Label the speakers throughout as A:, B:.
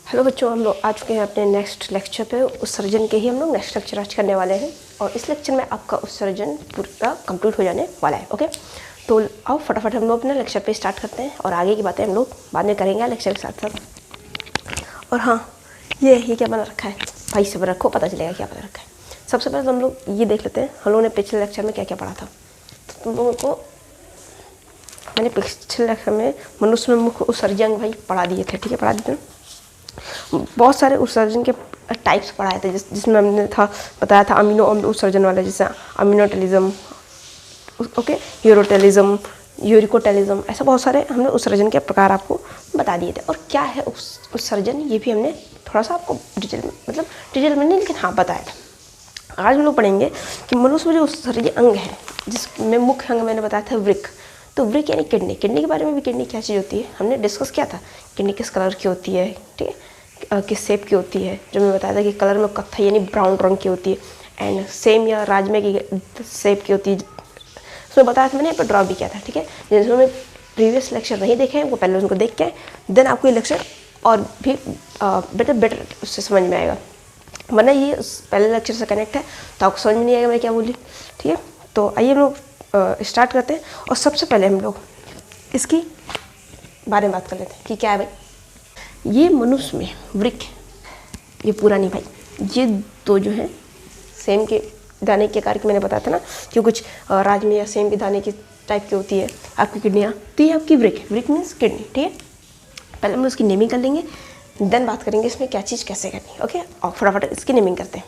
A: Hello बच्चों, हम लोग आ चुके हैं अपने नेक्स्ट लेक्चर पे। उत्सर्जन के ही हम लोग नेक्स्ट लेक्चर आज करने वाले हैं और इस लेक्चर में आपका उत्सर्जन पूरा कंप्लीट हो जाने वाला है। ओके, तो आओ फटाफट हम लोग अपने लेक्चर पे स्टार्ट करते हैं और आगे की बातें हम लोग बाद में करेंगे लेक्चर के साथ साथ। और हाँ, ये क्या बना रखा है भाई, सब रखो, पता चलेगा क्या बना रखा है। सबसे पहले तो हम लोग ये देख लेते हैं हम लोगों ने पिछले लेक्चर में क्या क्या पढ़ा था। तो तुम लोगों को मैंने पिछले लेक्चर में मनुष्य में मुख्य उत्सर्जन भाई पढ़ा दिए थे। ठीक है, पढ़ा दिए थे। बहुत सारे उत्सर्जन के टाइप्स पढ़ाए थे जिसमें हमने बताया था अमीनो अम्ल उत्सर्जन वाले, जैसे अमीनोटेलिज्म, ओके, यूरोटेलिज्म, यूरिकोटेलिज्म, ऐसा बहुत सारे हमने उत्सर्जन के प्रकार आपको बता दिए थे। और क्या है उत्सर्जन, ये भी हमने थोड़ा सा आपको डिटेल में नहीं, लेकिन हाँ बताया था। आज हम लोग पढ़ेंगे कि मनुष्य में जो उत्सर्जन अंग है, जिसमें मुख्य अंग मैंने बताया था वृक्क। तो वृक्क यानी किडनी। किडनी के बारे में भी, किडनी क्या चीज़ होती है हमने डिस्कस किया था। किडनी किस कलर की होती है, ठीक है, किस शेप की होती है, जो मैं बताया था कि कलर में कत्थई यानी ब्राउन रंग की होती है, एंड सेम या राजमे की शेप की होती है। उसमें बताया था मैंने, यहाँ पर ड्रॉ भी किया था। ठीक है, जिन्होंने प्रीवियस लेक्चर नहीं देखे हैं वो पहले उनको देख के आए, देन आपको ये लेक्चर और भी बेटर उससे समझ में आएगा। वरना ये पहले लेक्चर से कनेक्ट है तो आपको समझ में नहीं आएगा मैं क्या बोली। ठीक है, तो आइए हम लोग स्टार्ट करते हैं। और सबसे पहले हम लोग इसकी बारे में बात कर लेते हैं कि क्या है भाई ये मनुष्य में वृक्क। ये पूरा नहीं भाई, ये दो जो है सेम के दाने के आकार की मैंने बताया था ना कि कुछ राजमे या सेम के दाने की टाइप की होती है आपकी किडनियाँ, तो ये आपकी वृक्क। वृक्क मीन्स किडनी। ठीक है, पहले हम उसकी नेमिंग कर लेंगे, देन बात करेंगे इसमें क्या चीज़ कैसे करनी। ओके, और फटाफट इसकी नेमिंग करते हैं।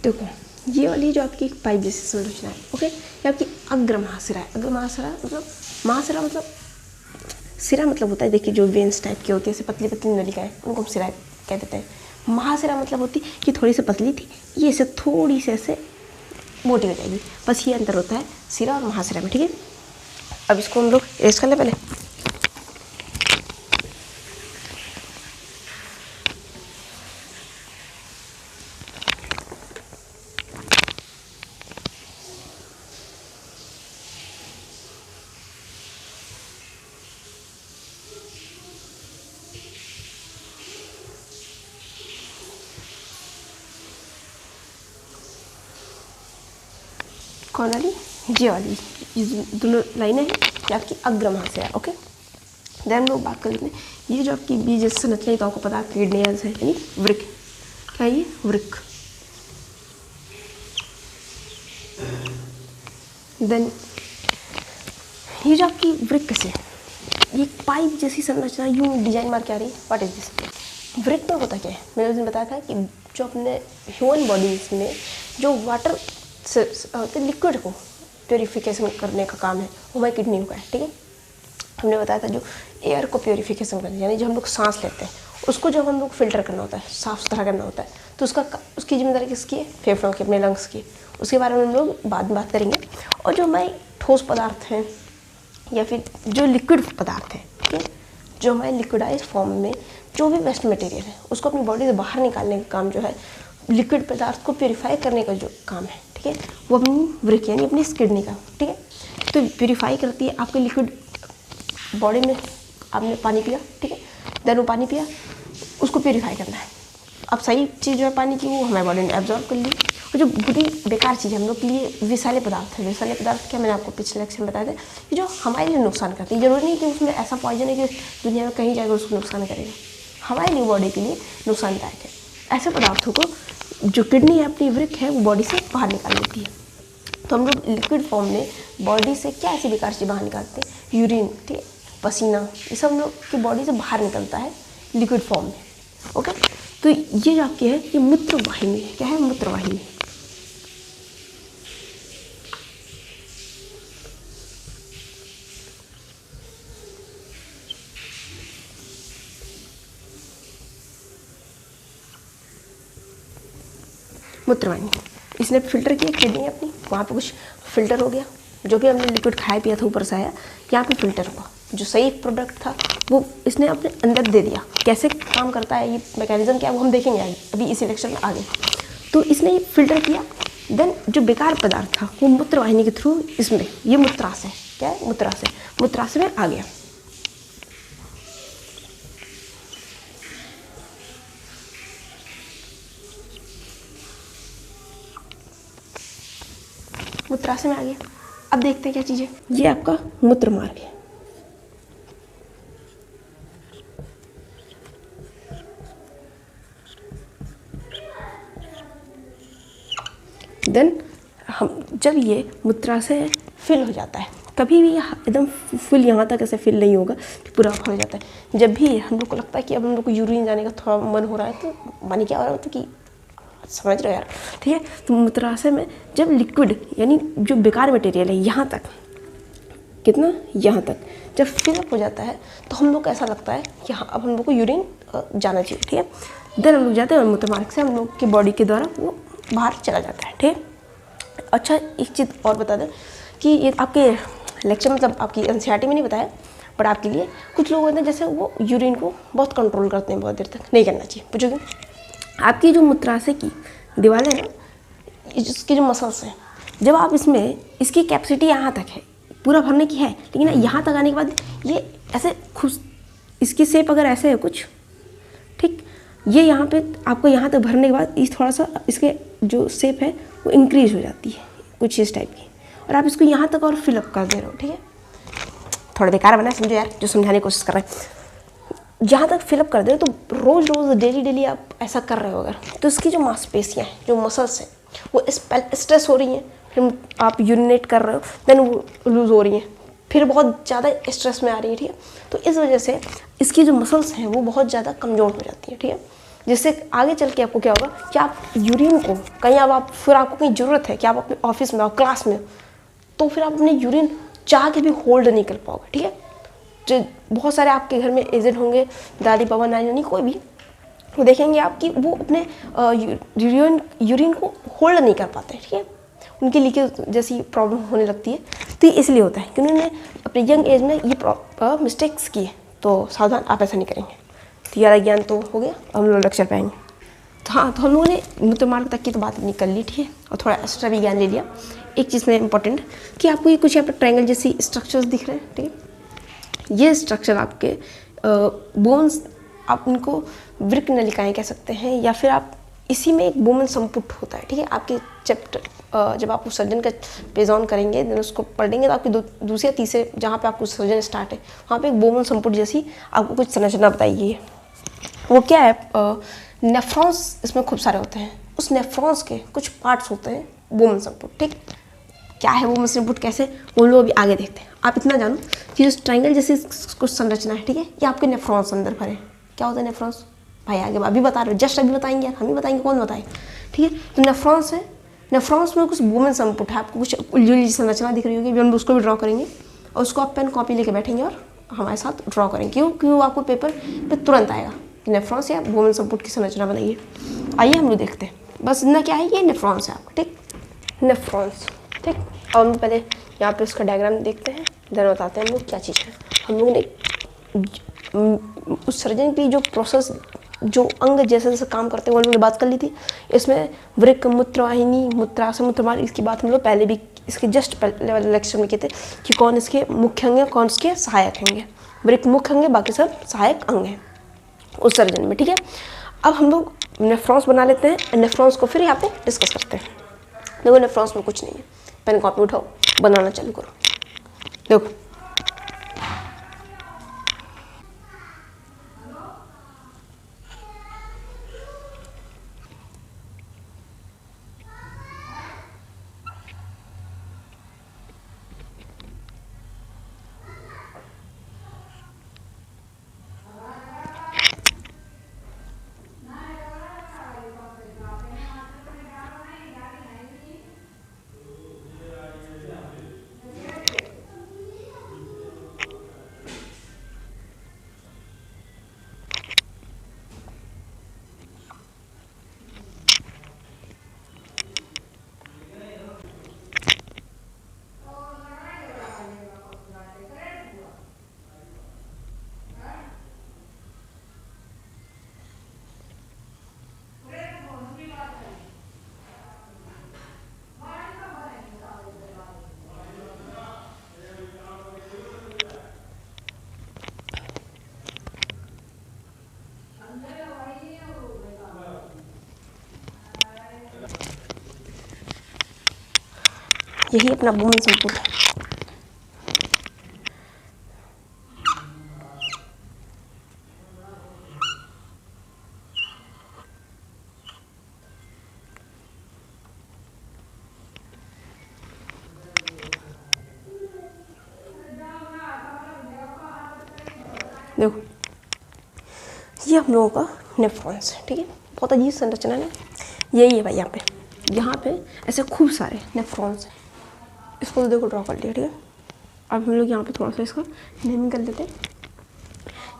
A: देखो, ये वाली जो आपकी पाइप जैसी संरचना है, ओके, ये आपकी अग्र महाशिरा है। अग्र महाशिरा मतलब, महाशिरा मतलब, सिरा मतलब होता है, देखिए जो वेन्स टाइप की होती है, ऐसे पतली पतली नलिकाएं, उनको हम सिरा कह देते हैं। महाशिरा मतलब होती है कि थोड़ी सी पतली थी, ये ऐसे थोड़ी सी ऐसे मोटी हो जाएगी, बस ये अंतर होता है सिरा और महाशिरा में। ठीक है, अब इसको हम लोग इरेज कर लें पहले। कौन वाली, ये वाली, ये दोनों लाइनें हैं, ये आपकी अग्र महाशिरा है। ओके, देन हम लोग बात कर लेते हैं ये जो आपकी बीज संरचना, तो आपको पता है किडनियाज है यानी वृक्क। क्या है ये, वृक्क। देन ये जो आपकी वृक्क से ये पाइप जैसी संरचना यूं डिजाइन मार के आ रही है, व्हाट इज दिस। वृक्क में होता क्या है, मैंने उस दिन बताया था कि जो अपने ह्यूमन बॉडीज में जो वाटर लिक्विड को प्योरीफिकेशन करने का काम है वो हमारी किडनी का है। ठीक है, हमने बताया था जो एयर को प्योरीफिकेशन करना, यानी जो हम लोग सांस लेते हैं उसको जब हम लोग फिल्टर करना होता है, साफ सुथरा करना होता है, तो उसकी जिम्मेदारी किसकी है, फेफड़ों की, अपने लंग्स की। उसके बारे में हम लोग बाद में बात करेंगे। और जो हमारे ठोस पदार्थ हैं या फिर जो लिक्विड पदार्थ हैं, ठीक है, जो हमारे लिक्विडाइज फॉर्म में जो भी वेस्ट मटेरियल है उसको अपनी बॉडी से बाहर निकालने का काम जो है, लिक्विड पदार्थ को प्योरीफाई करने का जो काम है, ठीक है, वो अपनी वृक्क यानी अपनी किडनी का। ठीक है, तो प्योरीफाई करती है आपके लिक्विड बॉडी में। आपने पानी पिया, ठीक है, देन वो पानी पिया, उसको प्योरीफाई करना है। अब सही चीज़ जो है पानी की वो हमारे बॉडी ने एब्जॉर्ब कर ली, और जो बुरी बेकार चीज़ हम लोग के लिए विषैले पदार्थ है। विषैले पदार्थ क्या, मैंने आपको पिछले लेक्चर में बताया था कि जो हमारे लिए नुकसान करती है। जरूरी नहीं कि उसमें ऐसा पॉइजन है कि दुनिया में कहीं जाकर उसको नुकसान करेगा, हमारे लिए बॉडी के लिए नुकसानदायक है। ऐसे पदार्थों को जो किडनी है, अपनी वृक्क है, वो बॉडी से बाहर निकाल लेती है। तो हम लोग लिक्विड फॉर्म में बॉडी से क्या ऐसी बेकार चीज़ बाहर निकालते हैं, यूरिन, ठीक है, पसीना, ये सब हम लोग की बॉडी से बाहर निकलता है लिक्विड फॉर्म में। ओके, तो ये जो आपकी है ये मूत्र वाहिनी है। क्या है, मूत्र वाहिनी। मूत्रवाहिनी, इसने फिल्टर किया किडनी अपनी, वहाँ पे कुछ फिल्टर हो गया, जो भी हमने लिक्विड खाया पिया था ऊपर से आया, यहाँ पे फिल्टर हुआ, जो सही प्रोडक्ट था वो इसने अपने अंदर दे दिया। कैसे काम करता है ये मैकेनिज्म क्या है वो हम देखेंगे अभी इसी लेक्चर में आगे। तो इसने ये फिल्टर किया, देन जो बेकार पदार्थ था वो मूत्रवाहिनी के थ्रू इसमें, ये मूत्राशय, क्या है, मूत्राशय में आ गया। मूत्राशय में आ गया। अब देखते हैं क्या चीज़ है। ये आपका मूत्र मार्ग है। देन हम जब ये मूत्राशय फिल हो जाता है, कभी भी एकदम फुल यहाँ तक ऐसे फिल नहीं होगा कि पूरा हो जाता है। जब भी हम लोग को लगता है कि अब हम लोग को यूरिन जाने का थोड़ा मन हो रहा है, तो मन क्या हो रहा है तो कि समझ रहे हो यार, ठीक है। तो मूत्राशय में जब लिक्विड यानी जो बेकार मटेरियल है यहाँ तक, कितना यहाँ तक जब फिलअप हो जाता है, तो हम लोग को ऐसा लगता है कि हाँ अब हम लोग को यूरिन जाना चाहिए, ठीक है। देन हम लोग जाते हैं और मूत्र मार्ग से हम लोग की बॉडी के द्वारा वो बाहर चला जाता है, ठीक है। अच्छा एक चीज़ और बता दें कि ये आपके लेक्चर मतलब आपकी एनसीईआरटी में नहीं बताया, बट आपके लिए कुछ लोग होते हैं जैसे वो यूरिन को बहुत कंट्रोल करते हैं, बहुत देर तक नहीं करना चाहिए। पूछो क्यों? आपकी जो मूत्राशय की दीवार है ना, इसकी जो मसल्स हैं, जब आप इसमें इसकी कैपेसिटी यहाँ तक है पूरा भरने की है, लेकिन यहाँ तक आने के बाद ये ऐसे खुश, इसकी शेप अगर ऐसे है कुछ, ठीक, ये यहाँ पे आपको यहाँ तक भरने के बाद इस थोड़ा सा इसके जो शेप है वो इंक्रीज हो जाती है कुछ इस टाइप की, और आप इसको यहाँ तक और फिलअप कर दे रहे हो, ठीक है। थोड़ा बेकार बना है, समझो यार, जो समझाने की कोशिश कर रहे हैं। जहाँ तक फिलअप कर दे तो रोज़ रोज़ डेली आप ऐसा कर रहे हो अगर, तो इसकी जो मांसपेशियाँ हैं, जो मसल्स हैं, वो स्ट्रेस हो रही हैं, फिर आप यूरिनेट कर रहे हो, देन वो लूज़ हो रही हैं, फिर बहुत ज़्यादा स्ट्रेस में आ रही है, ठीक है। तो इस वजह से इसकी जो मसल्स हैं वो बहुत ज़्यादा कमज़ोर हो जाती है, ठीक है। जिससे आगे चल के आपको क्या होगा कि आप यूरिन को कहीं अब आप फिर आपको कहीं ज़रूरत है कि आप अपने ऑफिस में हो, क्लास में, तो फिर आप अपने यूरिन चाह के भी होल्ड नहीं कर पाओगे, ठीक है। जो बहुत सारे आपके घर में एजेड होंगे, दादी बाबा नानी नानी कोई भी, वो देखेंगे आपकी वो अपने यूरिन को होल्ड नहीं कर पाते, ठीक है। उनके लीकेज जैसी प्रॉब्लम होने लगती है। तो ये इसलिए होता है कि उन्होंने अपने यंग एज में ये मिस्टेक्स की है। तो सावधान, आप ऐसा नहीं करेंगे। तो ज़्यादा ज्ञान तो हो गया, हम लोग लेक्चर पे आएंगे। तो हाँ, तो हम लोगों ने मूत्र मार्ग तक की तो बात अपनी कर ली, ठीक है, और थोड़ा एक्स्ट्रा भी ज्ञान ले लिया। एक चीज़ में इंपॉर्टेंट कि आपको ये कुछ यहाँ पर ट्रायंगल जैसी स्ट्रक्चर्स दिख रहे हैं, ठीक है। ये स्ट्रक्चर आपके बोन्स, आप उनको वृक्क नलिकाएँ कह सकते हैं, या फिर आप इसी में एक बोमन संपुट होता है, ठीक है। आपके चैप्टर जब आप उस सर्जन का पेज ऑन करेंगे, देन उसको पढ़ेंगे, तो आपके दूसरे तीसरे जहाँ पे आपको सर्जन स्टार्ट है, वहाँ पे एक बोमन संपुट जैसी आपको कुछ संरचना बताइए। वो क्या है, नेफ्रॉन्स इसमें खूब सारे होते हैं। उस नेफ्रॉन्स के कुछ पार्ट्स होते हैं बोमन संपुट, ठीक। क्या है बोमन संपुट, कैसे, वो लोग अभी आगे देखते हैं। आप इतना जानो कि जो ट्रायंगल जैसी कुछ संरचना है, ठीक है, ये आपके नेफ्रॉन्स अंदर भरे। क्या होता है नेफ्रॉन्स? भाई आगे अभी बता रहे हो, जस्ट अभी बताएंगे यार, हम ही बताएंगे, कौन बताए, ठीक है। तो नेफ्रॉन्स है, नेफ्रॉन्स में कुछ बोमन संपुट है, आपको कुछ उलझी संरचना दिख रही होगी, हम उसको भी ड्रॉ करेंगे, और उसको आप पेन कॉपी लेके बैठेंगे और हमारे साथ ड्रॉ करेंगे। क्यों आपको पेपर पे तुरंत आएगा कि नेफ्रॉन्स या बोमन संपुट की संरचना बनाइए। आइए हम लोग देखते हैं, बस इतना क्या है, ये नेफ्रॉन्स है आपको, ठीक, नेफ्रॉन्स, ठीक। और हम पहले यहाँ पे उसका डायग्राम देखते हैं, देन बताते हैं हम लोग क्या चीज़ है। हम लोग ने उस सर्जन की जो प्रोसेस, जो अंग जैसे जैसे काम करते हैं वो हमने बात कर ली थी। इसमें वृक्क, मूत्रवाहिनी, मूत्राशय, मूत्रमार्ग, इसकी बात हम लोग पहले भी इसके जस्ट पहले वाले लेक्चर में किए थे कि कौन इसके मुख्य अंग है, कौन इसके सहायक अंग है। वृक्क मुख्य अंग है, बाकी सब सहायक अंग है उस सर्जन में, ठीक है। अब हम लोग नेफ्रॉन्स बना लेते हैं, नेफ्रॉन्स को फिर यहाँ पे डिस्कस करते हैं। देखो नेफ्रॉन्स में कुछ नहीं है, पेन कॉपी उठाओ, बनाना चालू करो। देखो यही अपना बोमन संपुट है। देखो ये हम लोगों का नेफ्रॉन्स है, ठीक है। बहुत अजीब संरचना है, यही है भाई। यहाँ पे ऐसे खूब सारे नेफ्रॉन्स हैं। इसको तो देखो ड्रॉ कर लिया, ठीक है। अब हम लोग यहाँ पे थोड़ा सा इसका नेमिंग कर लेते हैं।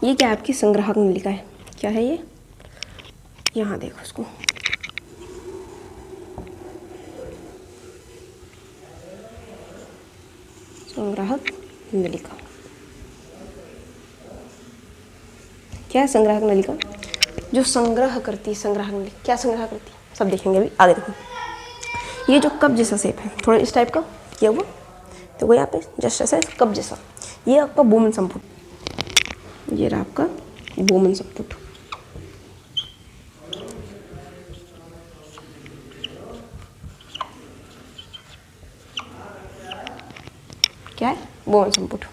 A: ये क्या आपकी संग्राहक नलिका है, क्या है ये, यहाँ देखो इसको, संग्राहक नलिका। क्या है संग्राहक नलिका? जो संग्रह करती है, संग्राहक नलिका क्या संग्रह करती है, सब देखेंगे अभी आगे। देखो ये जो कप जैसा शेप है, थोड़ा इस टाइप का किया हुआ, देखो यहाँ पे जस्ट ऐसा कप जैसा, ये आपका बोमन संपुट, ये रहा आपका बोमन संपुट। क्या है? बोमन संपुट।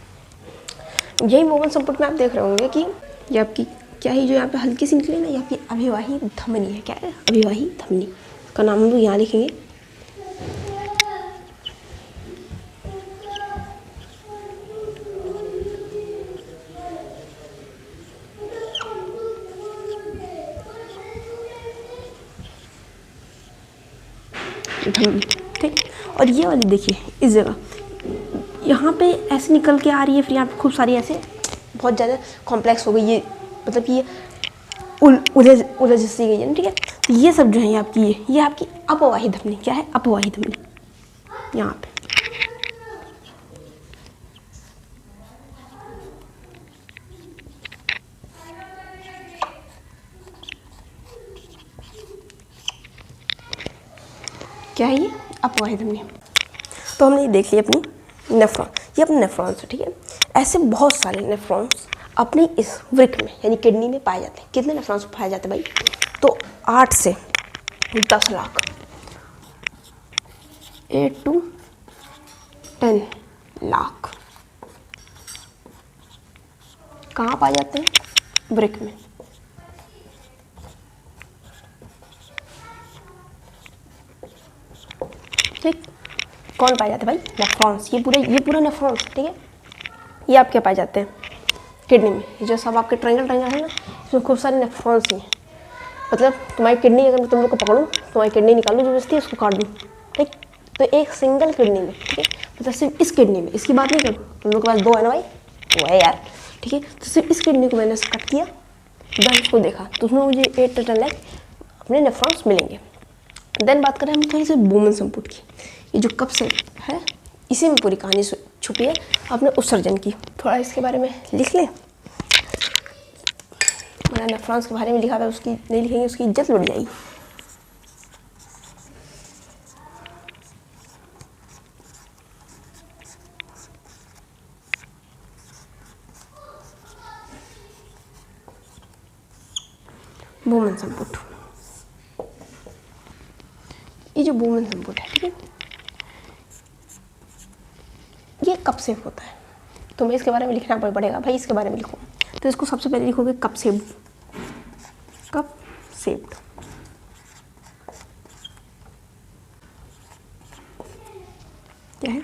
A: यही बोमन संपुट में आप देख रहे होंगे कि ये आपकी क्या है, जो यहाँ पे हल्की सी निकली ना, ये आपकी अभिवाही धमनी है। क्या है? अभिवाही धमनी का नाम हम लोग यहाँ लिखेंगे। ठीक। और ये वाली देखिए इस जगह, यहाँ पे ऐसे निकल के आ रही है, फिर यहाँ पे खूब सारी ऐसे बहुत ज़्यादा कॉम्प्लेक्स हो गई ये, मतलब कि ये उलझ सी गई है ना, ठीक है। तो ये सब जो है ये आपकी अपवाही धमनी। क्या है? अपवाही धमनी। यहाँ पे क्या है? ये अपवाही धमनी। तो हमने ये देख लिया अपनी नेफ्रॉन, ये अपने नेफ्रॉन्स है, ठीक है। ऐसे बहुत सारे नेफ्रॉन्स अपनी इस वृक्क में यानी किडनी में पाए जाते हैं। कितने नेफ्रॉन्स पाए जाते हैं भाई? तो 8 से 10 लाख, 8 to 10 लाख कहाँ पाए जाते हैं? वृक्क में। ठीक, कौन पाए जाते हैं भाई? नेफ्रॉन्स। ये पूरा नेफ्रॉन्स, ठीक है। ये आपके पाए जाते हैं किडनी में। ये जो सब आपके ट्रायंगल है ना, इसमें खूब सारे नेफ्रॉन्स ही हैं। मतलब तुम्हारी किडनी अगर मैं तुम लोग को पकड़ूँ, तुम्हारी किडनी निकालूँ जो बचती है, उसको काट दूँ, ठीक। तो एक सिंगल किडनी में, ठीक है, मतलब सिर्फ इस किडनी में, इसकी बात नहीं करूँ, तुम लोग के पास 2 है ना भाई, वो है यार, ठीक है। तो सिर्फ इस किडनी को मैंने कट किया, देन उसको देखा, तो उसमें मुझे 8 टोटल लाइक अपने नेफ्रॉन्स मिलेंगे। देन बात करें हम थोड़ी सी बोमन संपुट की। ये जो कप से है, इसी में पूरी कहानी छुपी है अपने उत्सर्जन की। थोड़ा इसके बारे में लिख लें। मैंने नेफ्रॉन्स के बारे में लिखा था, उसकी नहीं लिखेंगे, उसकी इज्जत लुट जाएगी। बोमन संपुट, ये जो बोमन संपुट है, ठीक है, ये कप शेप होता है। तो मैं इसके बारे में लिखना पड़ेगा भाई, इसके बारे में लिखो। तो इसको सबसे पहले लिखोगे कप शेप्ड, कप शेप्ड। क्या है?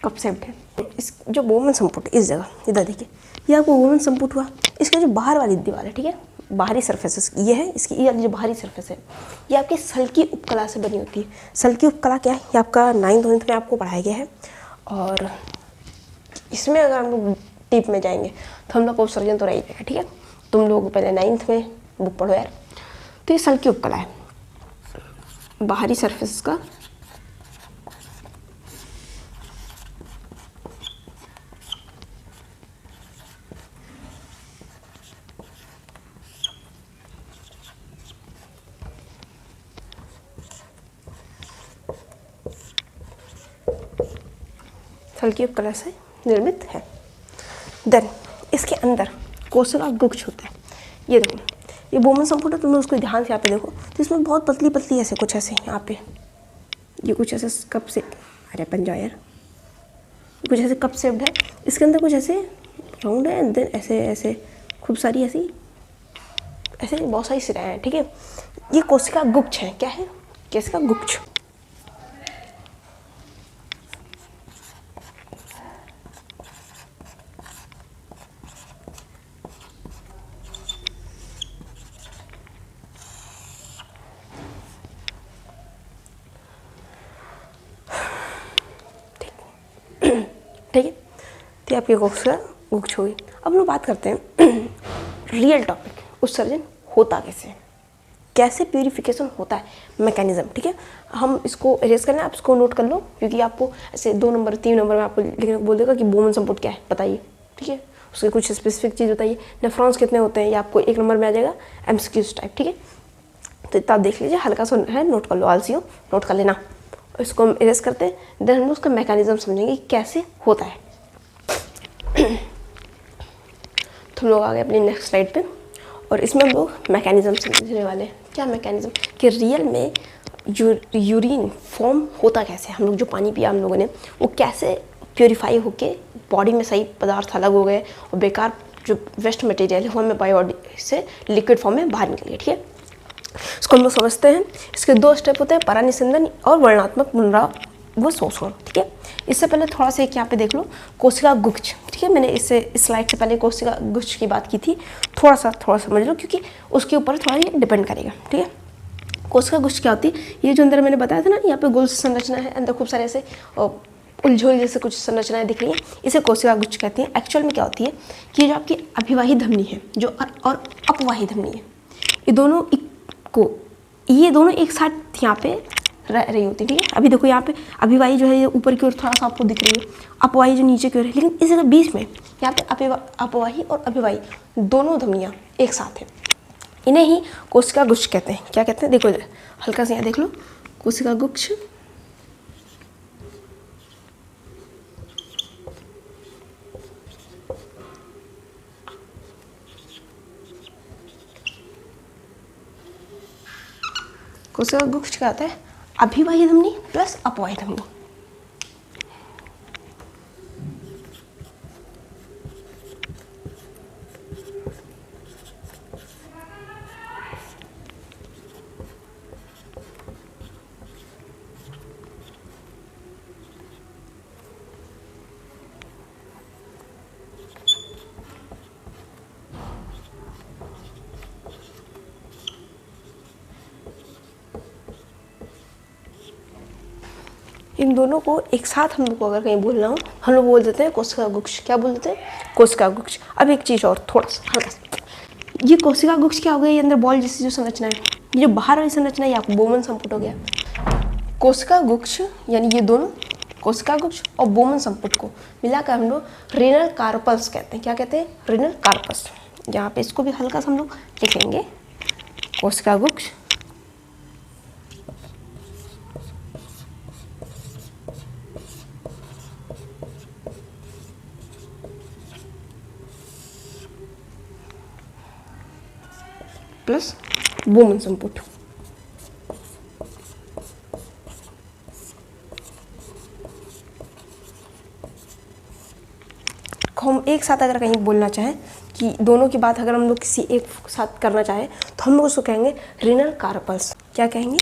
A: कप शेप्ड है। इस जो बोमन संपुट इस जगह इधर देखिए, ये आपको बोमन संपुट हुआ। इसका जो बाहर वाली दीवार है, ठीक है, बाहरी सरफेसेस ये है, इसकी ये जो बाहरी सरफेस है, ये आपकी सल्की उपकला से बनी होती है। सल्की उपकला क्या है? ये आपका 9th में आपको पढ़ाया गया है। और इसमें अगर हम लोग डीप में जाएंगे तो हम लोग को उत्सर्जन तो रह जाएगा, ठीक है। तुम लोग पहले 9th में बुक पढ़ो यार। तो ये सल्की उपकला है, बाहरी सरफेस का हल्की उपकला से निर्मित है। देन इसके अंदर कोशिका गुच्छ होता है। ये देखो, ये बोमन संपुट है, तुम उसको ध्यान से यहाँ पे देखो, तो इसमें बहुत पतली पतली ऐसे कुछ ऐसे यहाँ पे ये कुछ ऐसे कप से अरे बन जाओ यार। कुछ ऐसे कप शेप्ड है, इसके अंदर कुछ ऐसे राउंड है, एंड देन ऐसे ऐसे खूब सारी ऐसी ऐसे बहुत सारी सिराएं हैं, ठीक है। ये कोशिका गुच्छ है। क्या है? कोशिका गुच्छ। ठीक है, तो आपकी कोशिका गुच्छ हो गई। अब हम लोग बात करते हैं रियल टॉपिक, उत्सर्जन होता कैसे है, कैसे प्यूरिफिकेशन होता है, मैकेनिज्म। ठीक है, हम इसको इरेज करना है, आप इसको नोट कर लो, क्योंकि आपको ऐसे 2 नंबर 3 नंबर में आपको लिखने को बोल देगा कि बोमन संपुट क्या है, बताइए। ठीक है, उसके कुछ स्पेसिफिक चीज़ बताइए, नेफ्रॉन्स कितने होते हैं, ये आपको 1 नंबर में आ जाएगा, एमसीक्यूज टाइप। ठीक है, तो इतना आप देख लीजिए, हल्का सा है, नोट कर लो, आलसी हो नोट कर लेना। इसको हम इरेज करते हैं, देन हम उसका मैकेनिज्म समझेंगे कैसे होता है। तो हम लोग आ गए अपनी नेक्स्ट स्लाइड पे, और इसमें हम लोग मैकेनिज्म समझने वाले हैं। क्या मैकेनिज्म? कि रियल में यूरिन फॉर्म होता कैसे, हम लोग जो पानी पिया हम लोगों ने वो कैसे प्योरीफाई होके बॉडी में सही पदार्थ अलग हो गए और बेकार जो वेस्ट मटेरियल है वो हमें बॉडी से लिक्विड फॉर्म में बाहर निकल गया। ठीक है, इसको हम लोग समझते हैं। इसके 2 स्टेप होते हैं, परानिस्यंदन और वर्णनात्मक पुनरावृत्त शोषण। ठीक है, इससे पहले थोड़ा सा एक यहाँ पे देख लो, कोशिका गुच्छ। ठीक है, मैंने इससे इस स्लाइड से पहले कोशिका गुच्छ की बात की थी, थोड़ा सा समझ लो, क्योंकि उसके ऊपर थोड़ा ये डिपेंड करेगा। ठीक है, कोशिका गुच्छ क्या होती है? ये जो अंदर मैंने बताया था ना, यहाँ पे गोल संरचना है, अंदर खूब सारे ऐसे उलझोल जैसे कुछ संरचनाएं दिख रही हैं, इसे कोशिका गुच्छ कहते हैं। एक्चुअल में क्या होती है कि जो आपकी अभिवाही धमनी है जो और अपवाही धमनी है, ये दोनों एक साथ यहाँ पे रह रही होती है। ठीक है, अभी देखो यहाँ पे अभिवाही जो है ये ऊपर की ओर थोड़ा सा आपको दिख रही है, अपवाही जो नीचे की ओर है, लेकिन इसी के बीच में यहाँ पे अपवाही और अभिवाही दोनों धमनियाँ एक साथ हैं, इन्हें ही कोशिका गुच्छ कहते हैं। क्या कहते हैं? देखो हल्का से यहाँ देख लो, कोशिका गुच्छ। कोशिका गुच्छ क्या होता है? अभिवाही धमनी प्लस अपवाही धमनी। इन दोनों को एक साथ हम लोग को अगर कहीं बोलना हो, हम लोग बोल देते हैं कोशिका गुच्छ। क्या बोल देते हैं? कोशिका गुच्छ। अब एक चीज़ और थोड़ा सा हल्का सा, ये कोशिका गुच्छ क्या हो गया? ये अंदर बॉल जैसी जो संरचना है, ये जो बाहर वाली संरचना है, ये आपको बोमन संपुट हो गया। कोशिका गुच्छ यानी ये दोनों, कोशिका गुच्छ और बोमन संपुट को मिलाकर हम लोग रेनल कार्पस कहते हैं। क्या कहते हैं? Renal corpus. यहाँ पे इसको भी हल्का सा हम लोग लिख लेंगे, कोशिका गुच्छ प्लस बोमन संपुट। हम एक साथ अगर कहीं बोलना चाहें कि दोनों की बात अगर हम लोग किसी एक साथ करना चाहें तो हम लोग उसको कहेंगे रेनल कार्पस। क्या कहेंगे?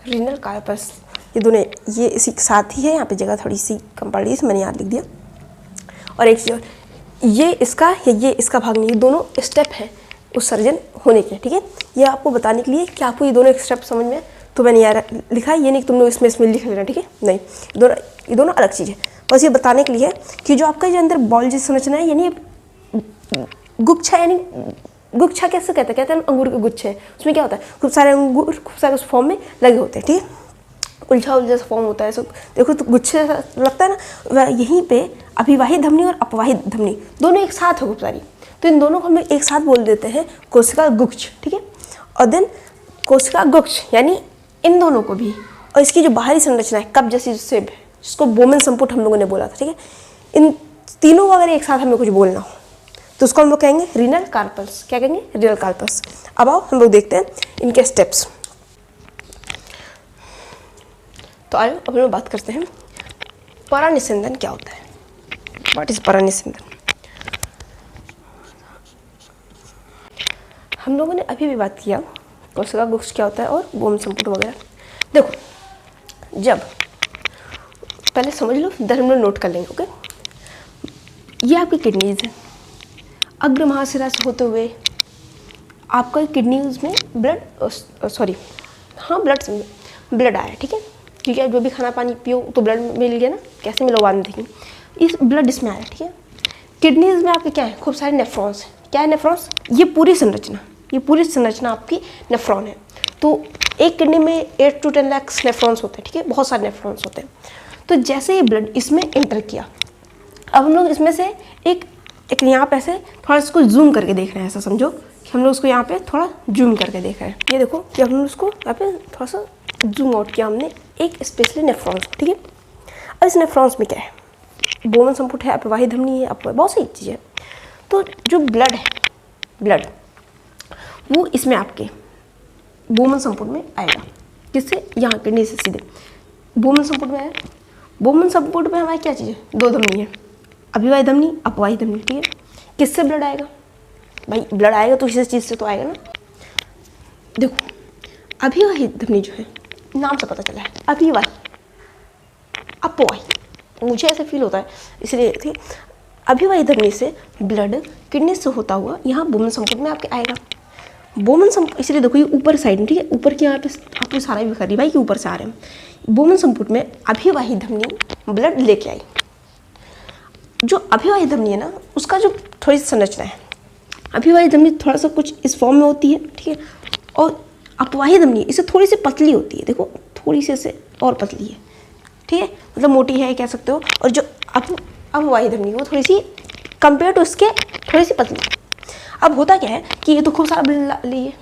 A: Renal corpus. ये दोनों ये इसी के साथ ही है, यहाँ पे जगह थोड़ी सी कम पड़ रही है, मैंने याद लिख दिया। और एक चीज़, ये इसका या ये इसका भाग नहीं, ये दोनों स्टेप हैं उत्सर्जन होने के। ठीक है, ये आपको बताने के लिए कि आपको ये दोनों स्टेप समझ में, तो मैंने यार लिखा है, ये नहीं कि तुम लोग इसमें लिख लेना। ठीक है, नहीं, ये दोनों अलग चीज़ है। बस ये बताने के लिए कि जो आपका जो अंदर बॉल जैसी संरचना है, यानी गुच्छा, यानी गुच्छा कैसे कहते हैं अंगूर के गुच्छे हैं, उसमें क्या होता है? खूब सारे अंगूर खूब सारे उस फॉर्म में लगे होते हैं। ठीक है, उलझा जैसा फॉर्म होता है, सब देखो तो गुच्छे लगता है ना। यहीं पे अभिवाही धमनी और अपवाही धमनी दोनों एक साथ हो खूब सारी, तो इन दोनों को हम एक साथ बोल देते हैं कोशिका गुच्छ। ठीक है, और देन कोशिका गुच्छ यानी इन दोनों को भी, और इसकी जो बाहरी संरचना है कप जैसी सेब जिसको बोमन संपुट हम लोगों ने बोला था, ठीक है। इन तीनों को अगर एक साथ हमें कुछ बोलना हो तो उसको हम लोग कहेंगे रीनल कार्पल्स। क्या कहेंगे? Renal corpuscles. अब आओ हम लोग देखते हैं इनके स्टेप्स। तो आइए अब हम लोग बात करते हैं परानिस्यंदन क्या होता है। व्हाट इज परानिस्यंदन? हम लोगों ने अभी भी बात किया कोशिका गुच्छ क्या होता है और बोमन संपुट वगैरह। देखो, जब पहले समझ लो, फिर हम लोग नोट कर लेंगे। ओके, ये आपकी किडनीज है। अग्र महाशिरा से होते हुए आपका किडनीज में ब्लड ब्लड आया, ठीक है। क्योंकि जो भी खाना पानी पियो तो ब्लड मिल गया ना, कैसे मिला बाद में देखेंगे। इस ब्लड इसमें आया, ठीक है। किडनीज में आपके क्या है? खूब सारे नेफ्रॉन्स है। क्या है नेफ्रॉन्स? ये पूरी संरचना आपकी नेफ्रॉन है। तो एक किडनी में 8 to 10 लाख नेफ्रॉन्स होते हैं, ठीक है। बहुत सारे नेफ्रॉन्स होते हैं। तो जैसे ये ब्लड इसमें एंटर किया, अब हम लोग इसमें से एक यहाँ पे ऐसे थोड़ा इसको जूम करके देख रहे हैं। ऐसा समझो कि हम लोग उसको यहाँ पे थोड़ा जूम करके देख रहे हैं। ये देखो कि हम लोग उसको यहाँ पे थोड़ा सा जूम आउट किया हमने एक स्पेशली नेफ्रॉन्स, ठीक है। अब इस नेफ्रॉन्स में क्या है? बोमन संपुट है, अपवाही धमनी है, बहुत सी चीज़ें। तो जो ब्लड है, ब्लड वो इसमें आपके बोमन संपुट में आएगा। किससे? यहाँ किडनी से सीधे बोमन संपुट में आया। बोमन संपुट में हमारी क्या चीज़ है? 2 धमनी है, अभिवाही धमनी, अपवाही धमनी, ठीक है। किससे ब्लड आएगा? भाई ब्लड आएगा तो इसी चीज़ से तो आएगा ना। देखो, अभिवाही धमनी जो है, नाम से पता चला है अभिवाही, अपवाही, मुझे ऐसे फील होता है इसलिए, ठीक। अभिवाही धमनी से ब्लड किडनी से होता हुआ यहाँ बोमन संपुट में आपके आएगा। बोमन संपुट इसलिए देखो ये ऊपर साइड में, ठीक है। ऊपर के यहाँ पे आपको सारा भी कर रही भाई कि ऊपर से आ रहे हैं। बोमन संपुट में अभिवाही धमनी ब्लड लेके आई। जो अभिवाही धमनी है ना, उसका जो थोड़ी सी संरचना है, अभिवाही धमनी थोड़ा सा कुछ इस फॉर्म में होती है, ठीक है। और अपवाही धमनी इससे थोड़ी सी पतली होती है। देखो थोड़ी सी ऐसे और पतली है, ठीक है, मतलब मोटी है कह सकते हो। और जो अपवाही धमनी वो थोड़ी सी कंपेयर टू उसके थोड़ी सी पतली। अब होता क्या है कि ये तो खूब सारा ब्लड लिए,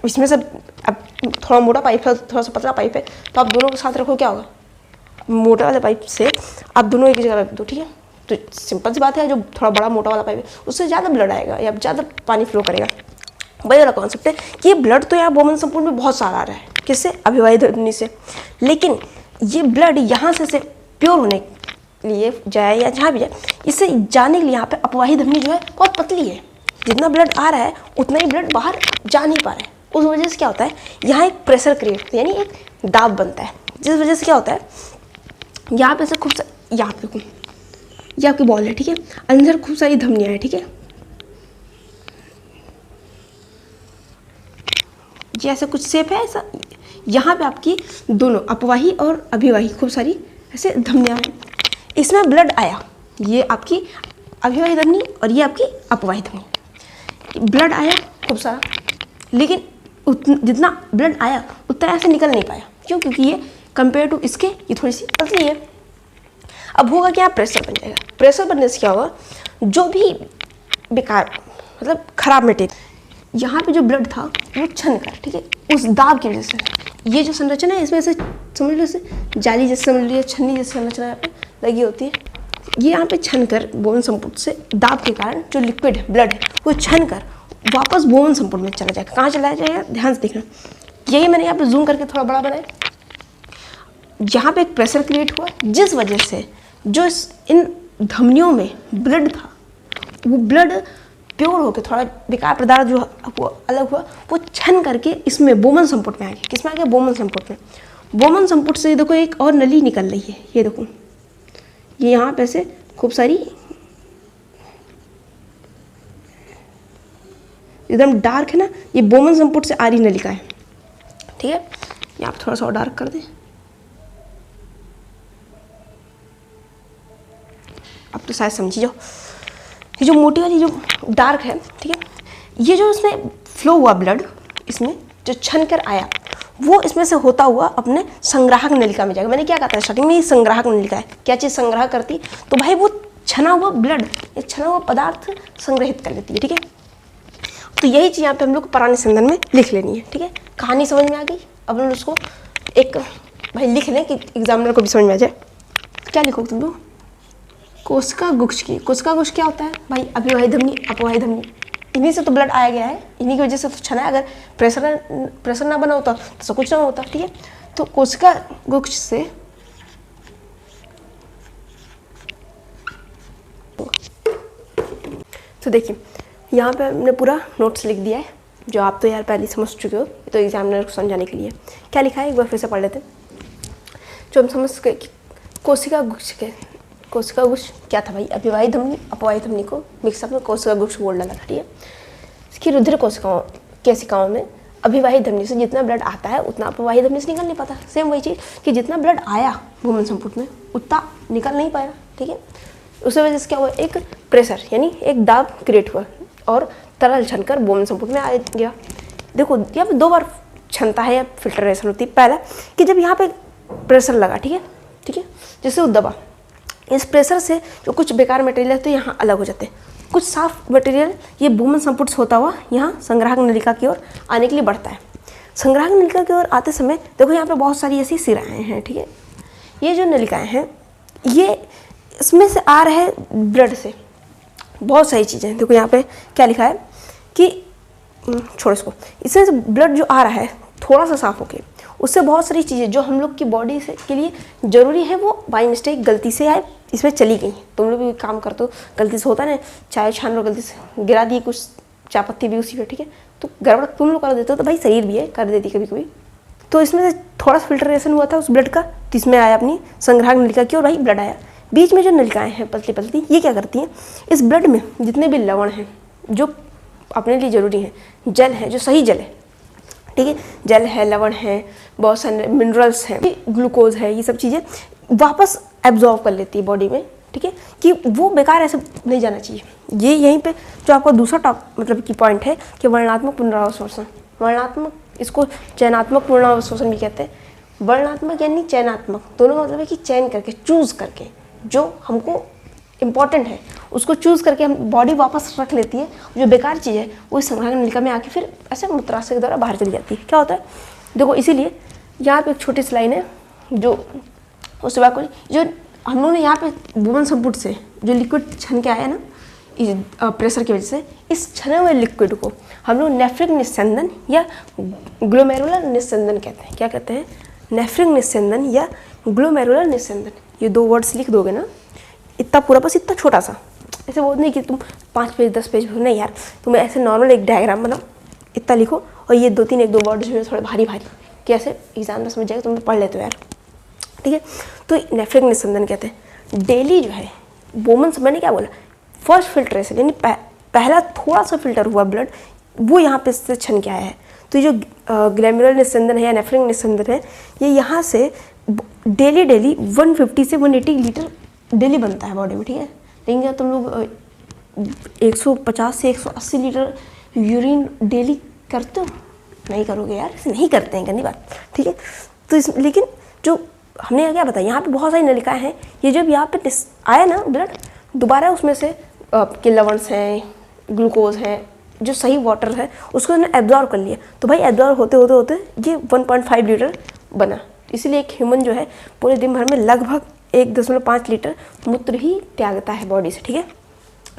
A: इसमें से अब थोड़ा मोटा पाइप है, थोड़ा सा पतला पाइप है, तो आप दोनों को साथ रखो, क्या होगा? मोटा वाले पाइप से आप दोनों एक जगह रख दो, ठीक है। तो सिंपल सी बात है, जो थोड़ा बड़ा मोटा वाला पाइप है उससे ज़्यादा ब्लड आएगा या ज़्यादा पानी फ्लो करेगा। वही वाला कॉन्सेप्ट है कि ये ब्लड तो यहाँ बोमन संपुट में बहुत सारा आ रहा है। किससे? अभिवाही धमनी से। लेकिन ये ब्लड यहाँ से प्योर होने के लिए जाए या जहाँ भी जाए, इससे जाने के लिए यहाँ पे अपवाही धमनी जो है बहुत पतली है। जितना ब्लड आ रहा है उतना ही ब्लड बाहर जा नहीं पा रहा है। उस वजह से क्या होता है, यहाँ एक प्रेशर क्रिएट होता है, यानी एक दाब बनता है, जिस वजह से क्या होता है, यहाँ पे से खूब यहाँ पे ये आपकी बॉल है, ठीक है। अंदर खूब सारी धमनियाँ हैं, ठीक है। ये ऐसा कुछ शेप है ऐसा। यहाँ पे आपकी दोनों अपवाही और अभिवाही खूब सारी ऐसे धमनियाँ हैं। इसमें ब्लड आया, ये आपकी अभिवाही धमनी और ये आपकी अपवाही धमनी। ब्लड आया खूब सारा, लेकिन जितना ब्लड आया उतना ऐसे निकल नहीं पाया। क्यों? क्योंकि ये कंपेयर टू इसके ये थोड़ी सी पतली है। अब होगा क्या? प्रेशर बन जाएगा। प्रेशर बनने से क्या होगा, जो भी बेकार मतलब खराब मटेरियल यहाँ पे जो ब्लड था वो छन कर, ठीक है, उस दाब की वजह से ये जो संरचना है इसमें से समझ लो इसे जाली जैसे समझ लीजिए, छन्नी जैसी संरचना यहाँ पे लगी होती है। ये यहाँ पे छन कर बोमन संपुट से दाब के कारण जो लिक्विड है ब्लड है वो छन कर वापस बोमन संपुट में चला जाएगा। कहाँ चला जाएगा? ध्यान से देखना, यही मैंने यहाँ पे जूम करके थोड़ा बड़ा बनाया। यहाँ पे एक प्रेशर क्रिएट हुआ जिस वजह से जो इन धमनियों में ब्लड था वो ब्लड प्योर होकर थोड़ा बेकार पदार्थ जो वो अलग हुआ वो छन करके इसमें बोमन संपुट में आ गया। किसमें आ गया? बोमन संपुट में। बोमन संपुट से देखो एक और नली निकल रही है, ये देखो, ये यहाँ पे से खूब सारी एकदम डार्क है ना, ये बोमन संपुट से आ रही नलिका है, ठीक है। ये आप थोड़ा सा और डार्क कर दें, अब तो शायद समझी जाओ। ये जो मोटी वाली जो डार्क है, ठीक है, ये जो इसमें फ्लो हुआ ब्लड, इसमें जो छन कर आया वो इसमें से होता हुआ अपने संग्राहक नलिका में जाएगा। मैंने क्या कहा था स्टार्टिंग में, ये संग्राहक नलिका है। क्या चीज़ संग्रह करती? तो भाई वो छना हुआ ब्लड, ये छना हुआ पदार्थ संग्रहित कर लेती है, ठीक है। तो यही चीज़ यहाँ पे हम लोग परानिस्यंदन में लिख लेनी है, ठीक है। कहानी समझ में आ गई। अब हम उसको एक भाई लिख लें कि एग्जामिनर को भी समझ में आ जाए। क्या लिखोगे तुम लोग? कोशिका गुच्छ की। कोशिका गुच्छ क्या होता है भाई? अभिवाही धमनी, अपवाही धमनी, इन्हीं से तो ब्लड आया गया है, इन्हीं की वजह से तो छना है। अगर प्रेशर ना बना होता तो सब कुछ ना होता, ठीक है। तो कोशिका गुच्छ से तो देखिए यहाँ पे हमने पूरा नोट्स लिख दिया है, जो आप तो यार पहले समझ चुके हो, तो एग्जामिनर को समझाने के लिए क्या लिखा है एक बार फिर से पढ़ लेते हैं। जो हम समझ गए कि कोशिका गुच्छ क्या था भाई? अभिवाही धमनी अपवाही धमनी को मिक्सअप में कोशिका गुच्छ बोल डाला था, ठीक है। इसकी रुधिर कोशिकाओं में अभिवाही धमनी से जितना ब्लड आता है उतना अपवाही धमनी से निकल नहीं पाता। सेम वही चीज़ कि जितना ब्लड आया वुमन संपुट में उतना निकल नहीं पाया, ठीक है। उसी वजह से क्या हुआ? एक प्रेशर यानी एक दाब क्रिएट हुआ और तरल छनकर वुमन संपुट में आ गया। देखो यहाँ पे 2 बार क्षमता है या फिल्ट्रेशन होती है। पहला कि जब यहाँ पे प्रेशर लगा, ठीक है, जैसे वो दबा, इस प्रेशर से जो कुछ बेकार मटेरियल है तो यहाँ अलग हो जाते हैं, कुछ साफ मटेरियल ये वुमन संपुट से होता हुआ यहाँ संग्राहक नलिका की ओर आने के लिए बढ़ता है। संग्राहक नलिका की ओर आते समय देखो यहाँ पे बहुत सारी ऐसी सिराएँ हैं, ठीक है। ये जो नलिकाएँ हैं ये इसमें से आ रहे हैं ब्लड से बहुत सारी चीज़ें। देखो यहाँ पे क्या लिखा है कि छोड़ो इसको, इसमें से ब्लड जो आ रहा है थोड़ा सा साफ होके उससे बहुत सारी चीज़ें जो हम लोग की बॉडी से के लिए ज़रूरी है वो बाई मिस्टेक गलती से आए इसमें चली गई। तुम लोग भी काम करते हो, गलती से होता है ना, चाय छान लो गलती से गिरा दी कुछ चाय पत्ती भी उसी पे, ठीक है, तो गड़बड़ तुम लोग कर देते हो तो भाई शरीर भी है कर देती कभी कभी। तो इसमें से थोड़ा सा फिल्ट्रेशन हुआ था उस ब्लड का, तो इसमें आया अपनी संग्राहक नलिका की और भाई ब्लड आया। बीच में जो नलिकाएँ हैं पतली पतली, ये क्या करती हैं? इस ब्लड में जितने भी लवण हैं जो अपने लिए ज़रूरी हैं, जल है जो सही जल है, ठीक है, जल है, लवण है, बहुत सारे मिनरल्स हैं, ग्लूकोज है, ये सब चीज़ें वापस एब्जॉर्व कर लेती है बॉडी में, ठीक है, कि वो बेकार ऐसे नहीं जाना चाहिए। ये यहीं पे जो आपका दूसरा टॉप मतलब की पॉइंट है कि वर्णात्मक पुनरावशोषण। वर्णात्मक, इसको चयनात्मक पुनरावशोषण भी कहते हैं। वर्णात्मक यानी चयनात्मक, दोनों का मतलब है कि चयन करके, चूज़ करके जो हमको इम्पॉर्टेंट है उसको चूज़ करके हम बॉडी वापस रख लेती है। जो बेकार चीज़ है वो संग्राहक नलिका में आके फिर ऐसे मूत्राशय के द्वारा बाहर चली जाती है। क्या होता है देखो, इसीलिए यहाँ पे एक छोटी सी लाइन है जो उसके बाद जो हम लोग ने यहाँ पे वुमन संपुट से जो लिक्विड छन के आया ना इस प्रेशर की वजह से, इस छने हुए लिक्विड को हम लोग नेफ्रिक निस्संदन या ग्लोमेरुलर निस्संदन कहते हैं। क्या कहते हैं? नेफ्रिक निस्संदन या ग्लोमेरुलर निस्संदन। ये 2 वर्ड्स लिख दोगे ना, इतना पूरा, बस इतना छोटा सा, ऐसे वो नहीं कि तुम 5 पेज 10 पेज नहीं यार, तुम ऐसे नॉर्मल एक डायग्राम बनाओ, इतना लिखो और ये 2-3 1-2 वर्ड जो है थोड़े भारी कैसे एग्जाम में समझ जाएगा, तुम पढ़ लेते हो यार, ठीक है। तो नेफ्रिक निस्संदन कहते हैं। डेली जो है वुमन, मैंने क्या बोला, फर्स्ट फिल्ट्रेशन यानी पहला थोड़ा सा फिल्टर हुआ ब्लड वो यहाँ पे से छन के आया है। तो ये जो ग्लैम्युलर निस्संदन है या नेफ्रिक निस्संदन है, ये यहाँ से डेली 150 से 180 लीटर डेली बनता है बॉडी में, ठीक है। लेकिन क्या तुम लोग 150 से 180 लीटर यूरिन डेली करते हो? नहीं करोगे यार, इसे नहीं करते हैं, गंदी बात, ठीक है। तो लेकिन जो हमने क्या बताया, यहाँ पे बहुत सारी नलिकाएं हैं, ये जब यहाँ पे आया ना ब्लड, दोबारा उसमें से के लवणस हैं, ग्लूकोज हैं, जो सही वाटर है उसको उसने एब्जॉर्व कर लिया। तो भाई एब्जॉर्व होते होते ये 1.5 लीटर बना। इसीलिए एक ह्यूमन जो है पूरे दिन भर में लगभग 1.5 लीटर मूत्र ही त्यागता है बॉडी से, ठीक है।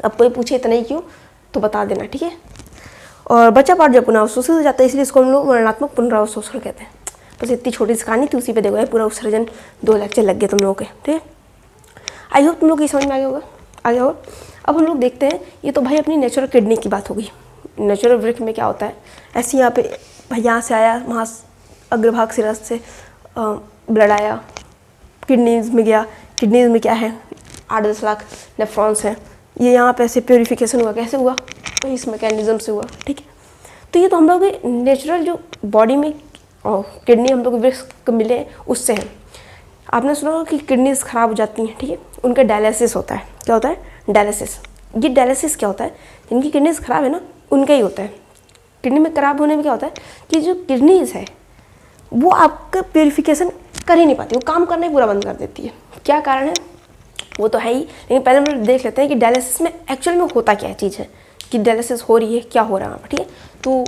A: अब कोई पूछे इतना ही क्यों तो बता देना, ठीक है। और बच्चा पार्ट जब पुनरावशोषित हो जाता है, इसलिए इसको हम लोग वर्णात्मक पुनरावशोषण कहते हैं। बस इतनी छोटी सी कहानी थी, उसी पे देखो पूरा उत्सर्जन 2 लेक्चर लग गए तुम लोगों के, ठीक है। आई होप तुम लोग ये समझ में आ गया होगा। अब हम लोग देखते हैं, ये तो भाई अपनी नेचुरल किडनी की बात होगी। नेचुरल वृक्क में क्या होता है, ऐसे यहाँ पे भाई यहाँ से आया, वहाँ अग्रभाग सिरा से ब्लड आया, किडनीज में गया, किडनीज में क्या है 8-10 लाख नेफ्रॉन्स हैं, ये यहाँ पे ऐसे प्योरीफिकेशन हुआ, कैसे हुआ, इस मैकेनिज्म से हुआ, ठीक है। तो ये तो हम लोग नेचुरल जो बॉडी में किडनी हम लोग वृक्क मिले उससे है। आपने सुना होगा कि किडनीज ख़राब हो जाती हैं, ठीक है, उनका डायलिसिस होता है। क्या होता है? डायलिसिस। ये डायलिसिस क्या होता है? जिनकी किडनीज ख़राब है ना उनका ही होता है। किडनी में खराब होने में क्या होता है कि जो किडनीज है वो आपका प्योरीफिकेशन कर ही नहीं पाती, वो काम करना ही पूरा बंद कर देती है। क्या कारण है वो तो है ही, लेकिन पहले हम लोग देख लेते हैं कि डायलिसिस में एक्चुअल में होता क्या चीज़ है, कि डायलिसिस हो रही है, क्या हो रहा है, ठीक है। तो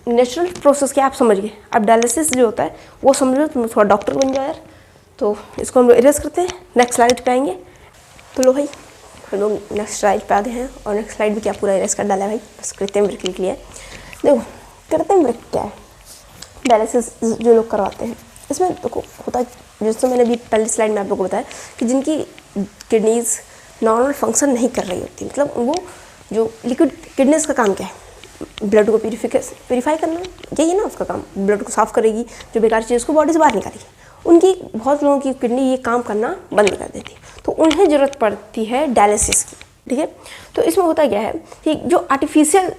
A: नेचुरल प्रोसेस क्या आप समझ गए। अब डायलिसिस जो होता है वो समझ लो, तुम थोड़ा डॉक्टर बन जाओ यार, तो इसको हम लोग इरेज करते हैं, नेक्स्ट स्लाइड पे आएंगे। तो लो भाई हम लोग नेक्स्ट स्लाइड पे आ गए हैं और नेक्स्ट स्लाइड भी क्या पूरा इरेज कर डाला है भाई, बस कृत्रिम वृक्क लिख लिया है। देखो कृत्रिम वृक्क क्या है, डायलिसिस जो लोग करवाते हैं इसमें देखो होता है, जैसे मैंने भी पहली स्लाइड में आप लोगों को बताया कि जिनकी किडनीज नॉर्मल फंक्शन नहीं कर रही होती, मतलब वो जो लिक्विड किडनीज का काम क्या है, ब्लड को प्यूरिफाई करना, यही है ना उसका काम, ब्लड को साफ करेगी, जो बेकार चीज़ उसको बॉडी से बाहर निकालेगी। उनकी बहुत लोगों की किडनी ये काम करना बंद कर देती, तो उन्हें ज़रूरत पड़ती है डायलिसिस की, ठीक है। तो इसमें होता क्या है कि जो आर्टिफिशियल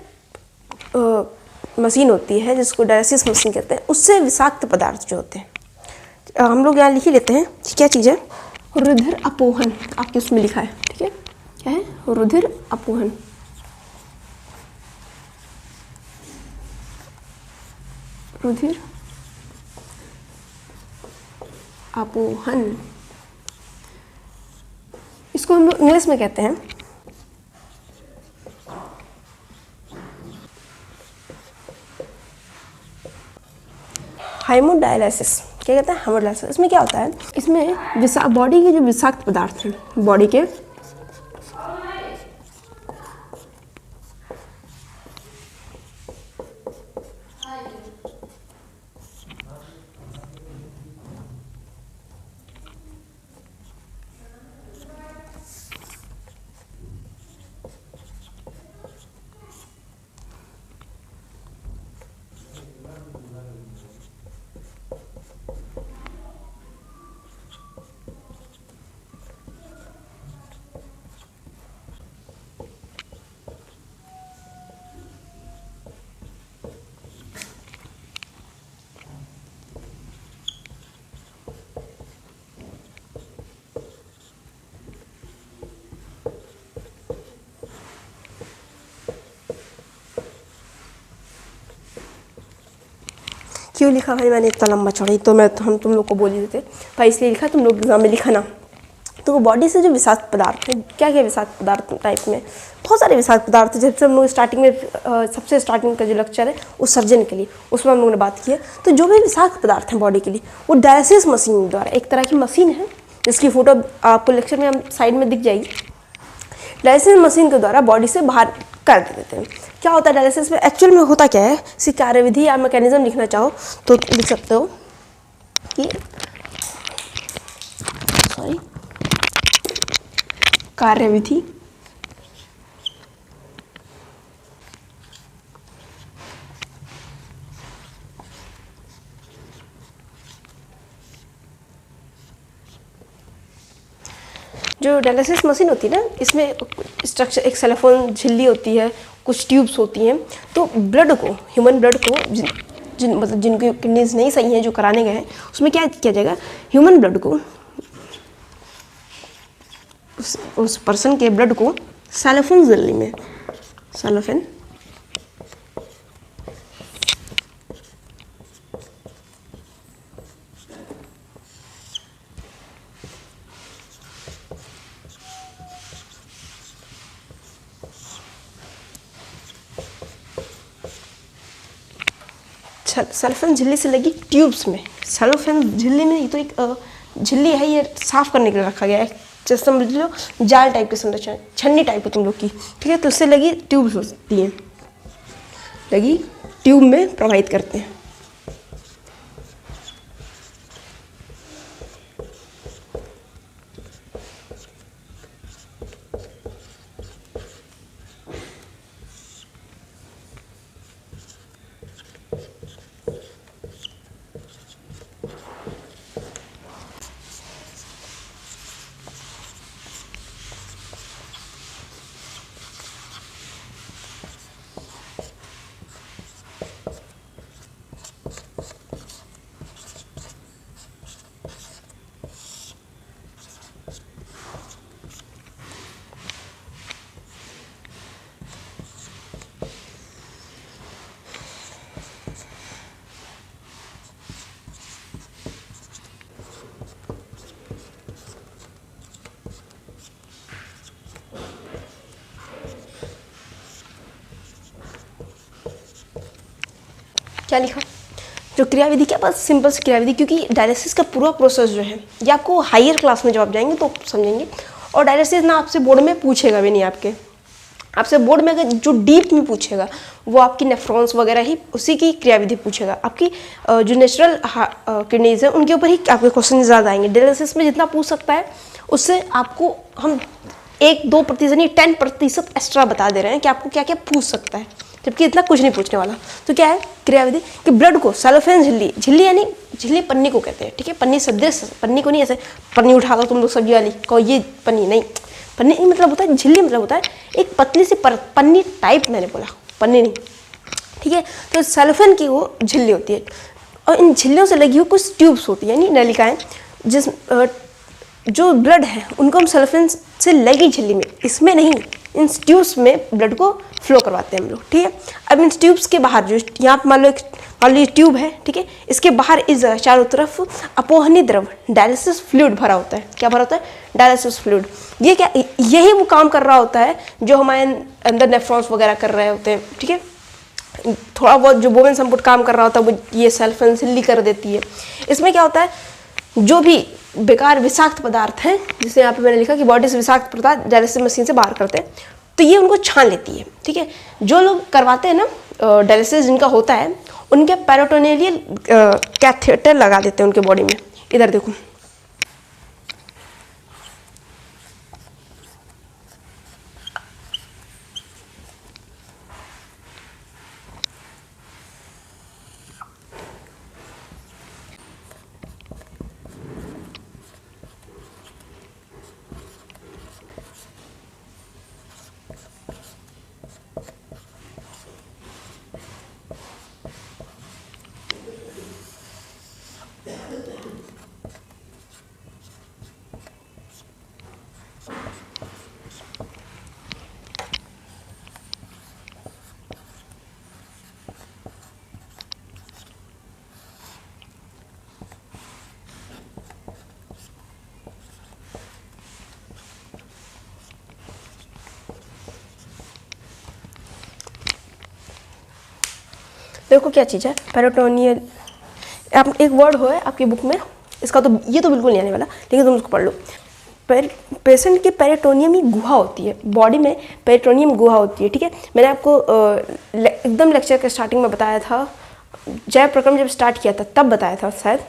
A: मशीन होती है जिसको डायलिसिस मशीन कहते हैं, उससे विषाक्त पदार्थ जो होते हैं, हम लोग यहाँ लिख ही लेते हैं कि क्या चीज़ है, रुधिर अपोहन, आपके उसमें लिखा है, ठीक है, क्या है, रुधिर अपोहन। रुधिर अपोहन, इसको हम लोग इंग्लिश में कहते हैं हाइमोडायलिसिस। क्या कहते हैं, हाइमोडायलिसिस। इसमें क्या होता है, इसमें बॉडी के जो विषाक्त पदार्थ हैं, बॉडी के क्यों लिखा भाई मैंने इतना लंबा चौड़ा, तो हम तुम लोग को बोल ही देते भाई, इसलिए लिखा, तुम लोग एग्जाम में लिखा ना। तो वो बॉडी से जो विषाक्त पदार्थ है, क्या क्या विषाक्त पदार्थ टाइप में बहुत सारे विषाक्त पदार्थ है। जैसे हम लोग स्टार्टिंग में सबसे स्टार्टिंग का जो लेक्चर है उत्सर्जन के लिए, उसमें हम लोगों ने बात की है। तो जो भी विषाक्त पदार्थ हैं बॉडी के लिए, वो डायलिसिस मशीन द्वारा, एक तरह की मशीन है जिसकी फोटो आपको लेक्चर में हम साइड में दिख जाएगी, डायलिसिस मशीन के द्वारा बॉडी से बाहर कर देते हैं। क्या होता है डायलिसिस में, एक्चुअल में होता क्या है, इसकी कार्यविधि या मैकेनिज्म लिखना चाहो तो लिख सकते हो कि कार्यविधि जो डायलिसिस मशीन होती है ना, इसमें स्ट्रक्चर, एक सेलोफोन झिल्ली होती है, कुछ ट्यूब्स होती हैं। तो ब्लड को, ह्यूमन ब्लड को, मतलब जिनकी किडनीज नहीं सही हैं, जो कराने गए हैं, उसमें क्या किया जाएगा, ह्यूमन ब्लड को, उस पर्सन के ब्लड को सेलोफोन झिल्ली में, सेलोफोन सेलोफोन झिल्ली से लगी ट्यूब्स में, सेलोफोन झिल्ली में, ये तो एक झिल्ली है, ये साफ करने के लिए रखा गया है, जैसे समझ लो जाल टाइप की संरचना, छन्नी टाइप की तुम लोग की, ठीक है। तो उससे लगी ट्यूब्स होती हैं, लगी ट्यूब में प्रवाहित करते हैं। क्या लिखा, जो क्रियाविधि क्या, बस सिंपल सी क्रियाविधि, क्योंकि डायलिसिस का पूरा प्रोसेस जो है ये आपको हायर क्लास में जब आप जाएंगे तो समझेंगे। और डायलिसिस ना आपसे बोर्ड में पूछेगा भी नहीं, आपसे बोर्ड में अगर जो डीप में पूछेगा वो आपकी नेफ्रॉन्स वगैरह ही उसी की क्रियाविधि पूछेगा। आपकी जो नेचुरल किडनीज है उनके ऊपर ही आपके क्वेश्चन ज़्यादा आएंगे। डायलिसिस में जितना पूछ सकता है उससे आपको हम 1-2% नहीं 10% एक्स्ट्रा बता दे रहे हैं कि आपको क्या क्या पूछ सकता है, जबकि इतना कुछ नहीं पूछने वाला। तो क्या है क्रियाविधि कि ब्लड को सेलोफेन झिल्ली, झिल्ली यानी झिल्ली पन्नी को कहते हैं, ठीक है, पन्नी सदृश, पन्नी को नहीं ऐसे पन्नी उठा दो तुम लोग सब्जी वाली को, ये पन्नी नहीं, पन्नी मतलब होता है झिल्ली, मतलब होता है एक पतली सी पन्नी टाइप, मैंने बोला पन्नी नहीं, ठीक है। तो सेलोफेन की वो झिल्ली होती है और इन झिल्लियों से लगी हुई कुछ ट्यूब्स होती है यानी नलिकाएं, जिस जो ब्लड है उनको हम सेलोफेन से लगी झिल्ली में, इसमें नहीं, इन ट्यूब्स में ब्लड को फ्लो करवाते हैं हम लोग, ठीक है। अब इन ट्यूब्स के बाहर जो यहाँ पे मान लो ट्यूब है, ठीक है, इसके बाहर इस चारों तरफ अपोहनी द्रव डायलिसिस फ्लूइड भरा होता है। क्या भरा होता है? Dialysis fluid. ये क्या, यही वो काम कर रहा होता है जो हमारे अंदर नेफ्रॉन्स वगैरह कर रहे होते हैं, ठीक है। थोड़ा बहुत जो बोवेन संपुट काम कर रहा होता है वो ये सेलोफेन झिल्ली कर देती है। इसमें क्या होता है, जो भी बेकार विषाक्त पदार्थ हैं, जिसे यहाँ पे मैंने लिखा कि बॉडी से विषाक्त पदार्थ डायलिसिस मशीन से बाहर करते हैं, तो ये उनको छान लेती है, ठीक है। जो लोग करवाते हैं ना डायलिसिस जिनका होता है, उनके पेरिटोनियल कैथेटर लगा देते हैं उनके बॉडी में। इधर देखो, देखो क्या चीज़ है पेरिटोनियल। आप एक वर्ड हो है आपकी बुक में, इसका तो ये तो बिल्कुल नहीं आने वाला, लेकिन तुम उसको पढ़ लो। पेशेंट के पेरिटोनियम में गुहा होती है, बॉडी में पेरिटोनियम गुहा होती है, ठीक है। मैंने आपको एकदम लेक्चर के स्टार्टिंग में बताया था, जय प्रक्रम जब स्टार्ट किया था तब बताया था शायद,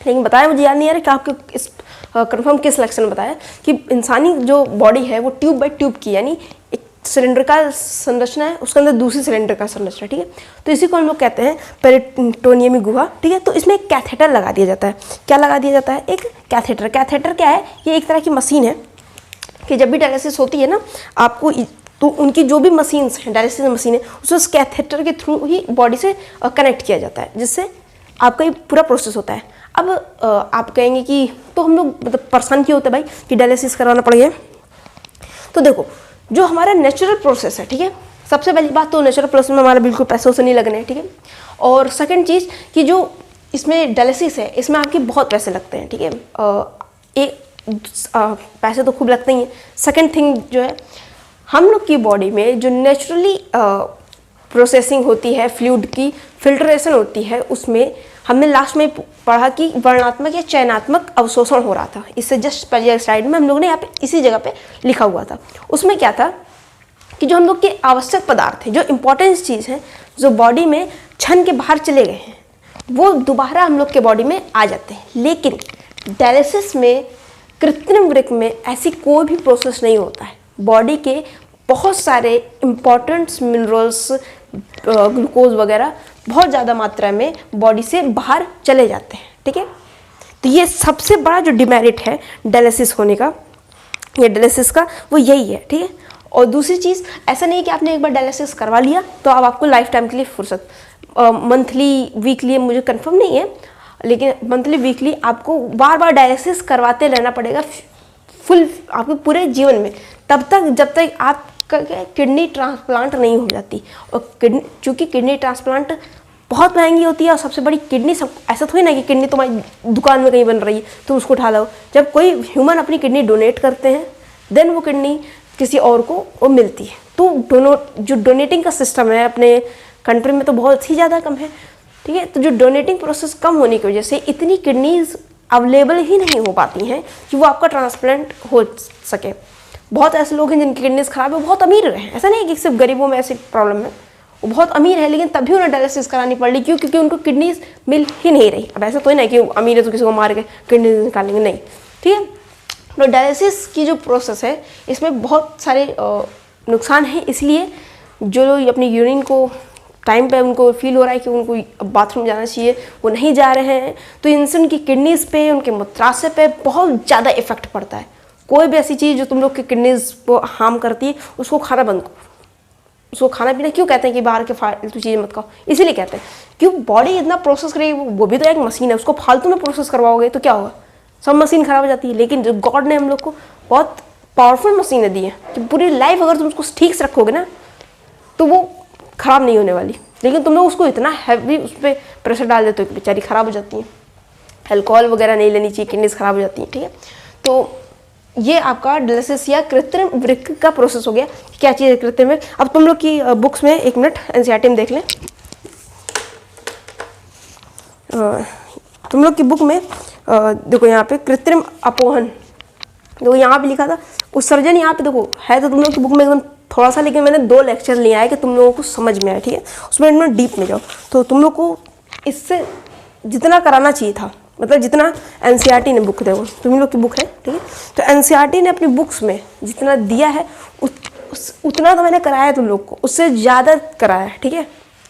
A: लेकिन बताया मुझे याद नहीं आ रहा कि आपको इस कन्फर्म किस लेक्चर में बताया कि इंसानी जो बॉडी है वो ट्यूब बाय ट्यूब की, यानी एक सिलेंडर का संरचना है, उसके अंदर दूसरी सिलेंडर का संरचना, ठीक है। तो इसी को हम लोग कहते हैं पेरिटोनियमी गुहा, ठीक है। तो इसमें एक कैथेटर लगा दिया जाता है। क्या लगा दिया जाता है? एक कैथेटर। कैथेटर क्या है? ये एक तरह की मशीन है कि जब भी डायलिसिस होती है ना आपको, तो उनकी जो भी मशीन्स हैं, डायलिसिस मशीन है, उसको उस कैथेटर के थ्रू ही बॉडी से कनेक्ट किया जाता है, जिससे आपका ये पूरा प्रोसेस होता है। अब आप कहेंगे कि तो हम लोग मतलब परेशान क्यों होते हैं भाई कि डायलिसिस करवाना पड़ गया? तो देखो, जो हमारा नेचुरल प्रोसेस है, ठीक है, सबसे पहली बात तो नेचुरल प्रोसेस में हमारा बिल्कुल पैसों से नहीं लगने हैं, ठीक है। और सेकंड चीज़ कि जो इसमें डायलिसिस है इसमें आपके बहुत पैसे लगते हैं, ठीक है। पैसे तो खूब लगते ही हैं। सेकंड थिंग जो है, हम लोग की बॉडी में जो नेचुरली प्रोसेसिंग होती है, फ्लूइड की फिल्ट्रेशन होती है, उसमें हमने लास्ट में पढ़ा कि वर्णात्मक या चयनात्मक अवशोषण हो रहा था। इससे जस्ट पहले स्लाइड में हम लोग ने यहाँ पे इसी जगह पे लिखा हुआ था। उसमें क्या था कि जो हम लोग के आवश्यक पदार्थ हैं, जो इम्पोर्टेंट चीज़ है, जो बॉडी में छन के बाहर चले गए हैं, वो दोबारा हम लोग के बॉडी में आ जाते हैं। लेकिन डायलिसिस में, कृत्रिम वृक्क में ऐसी कोई भी प्रोसेस नहीं होता है। बॉडी के बहुत सारे इम्पॉर्टेंट मिनरल्स, ग्लूकोज वगैरह बहुत ज़्यादा मात्रा में बॉडी से बाहर चले जाते हैं, ठीक है। तो ये सबसे बड़ा जो डिमेरिट है डायलिसिस होने का, या डायलिसिस का, वो यही है, ठीक है। और दूसरी चीज़, ऐसा नहीं कि आपने एक बार डायलिसिस करवा लिया तो अब आपको लाइफ टाइम के लिए फुर्सत, मंथली वीकली मुझे कंफर्म नहीं है, लेकिन मंथली वीकली आपको बार बार डायलिसिस करवाते रहना पड़ेगा फुल आपके पूरे जीवन में, तब तक जब तक आप किडनी ट्रांसप्लांट नहीं हो जाती। और चूँकि किडनी ट्रांसप्लांट बहुत महंगी होती है, और सबसे बड़ी किडनी, सब ऐसा थोड़ी ना कि किडनी तुम्हारी दुकान में कहीं बन रही है तो उसको उठा लो। जब कोई ह्यूमन अपनी किडनी डोनेट करते हैं देन वो किडनी किसी और को वो मिलती है। तो जो डोनेटिंग का सिस्टम है अपने कंट्री में तो बहुत ही ज़्यादा कम है। ठीक है। तो जो डोनेटिंग प्रोसेस कम होने की वजह से इतनी किडनीज अवेलेबल ही नहीं हो पाती हैं कि वो आपका ट्रांसप्लांट हो सके। बहुत ऐसे लोग हैं जिनकी किडनीज खराब है, वो बहुत अमीर हैं, ऐसा नहीं है कि सिर्फ गरीबों में ऐसी प्रॉब्लम है, वो बहुत अमीर है लेकिन तभी उन्हें डायलिसिस करानी पड़ रही। क्यों? क्योंकि उनको किडनीज मिल ही नहीं रही। अब ऐसा तो ही नहीं कि अमीर है तो किसी को मार के किडनीज निकालेंगे, नहीं, ठीक है। तो डायलिसिस की जो प्रोसेस है इसमें बहुत सारे नुकसान हैं, इसलिए जो लोग अपनी यूरिन को टाइम पे उनको फील हो रहा है कि उनको बाथरूम जाना चाहिए, वो नहीं जा रहे हैं, तो इनसे उनकी किडनीज पे, उनके मूत्राशय पे बहुत ज़्यादा इफेक्ट पड़ता है। कोई भी ऐसी चीज़ जो तुम लोग की किडनीज को हार्म करती है उसको खाना बंद करो। उसको खाना पीना क्यों कहते हैं कि बाहर के फालतू चीज़ें मत खाओ? इसीलिए कहते हैं क्यों, बॉडी इतना प्रोसेस करेगी, वो भी तो एक मशीन है, उसको फालतू में प्रोसेस करवाओगे तो क्या होगा? सब मशीन खराब हो जाती है। लेकिन जो गॉड ने हम लोग को बहुत पावरफुल मशीनें दी हैं कि पूरी लाइफ अगर तुम उसको ठीक से रखोगे ना तो वो ख़राब नहीं होने वाली। लेकिन तुम लोग उसको इतना हैवी उस पर प्रेशर डाल देते हो कि बेचारी ख़राब हो जाती हैं। अल्कोहल वगैरह नहीं लेनी चाहिए, किडनीज ख़राब हो जाती हैं, ठीक है। तो ये आपका डायलिसिस या कृत्रिम वृक्क का प्रोसेस हो गया। क्या चीज़ है कृत्रिम वृक्क? अब तुम लोग की बुक्स में, एक मिनट, एनसीईआरटी में देख लें। तुम लोग की बुक में देखो यहाँ पे कृत्रिम अपोहन, देखो यहाँ पे लिखा था उत्सर्जन, यहाँ पे देखो है तो तुम लोग की बुक में एकदम थोड़ा सा, लेकिन मैंने 2 लेक्चर लिया है कि तुम लोगों को समझ में आए, ठीक है। उसमें इनमें डीप में जाओ तो तुम लोग को इससे जितना कराना चाहिए था, मतलब जितना एनसीईआरटी ने बुक, देखो तुम लोग की बुक है, ठीक है, तो एनसीईआरटी ने अपनी बुक्स में जितना दिया है उतना तो मैंने कराया है तुम लोग को, उससे ज़्यादा कराया है, ठीक है,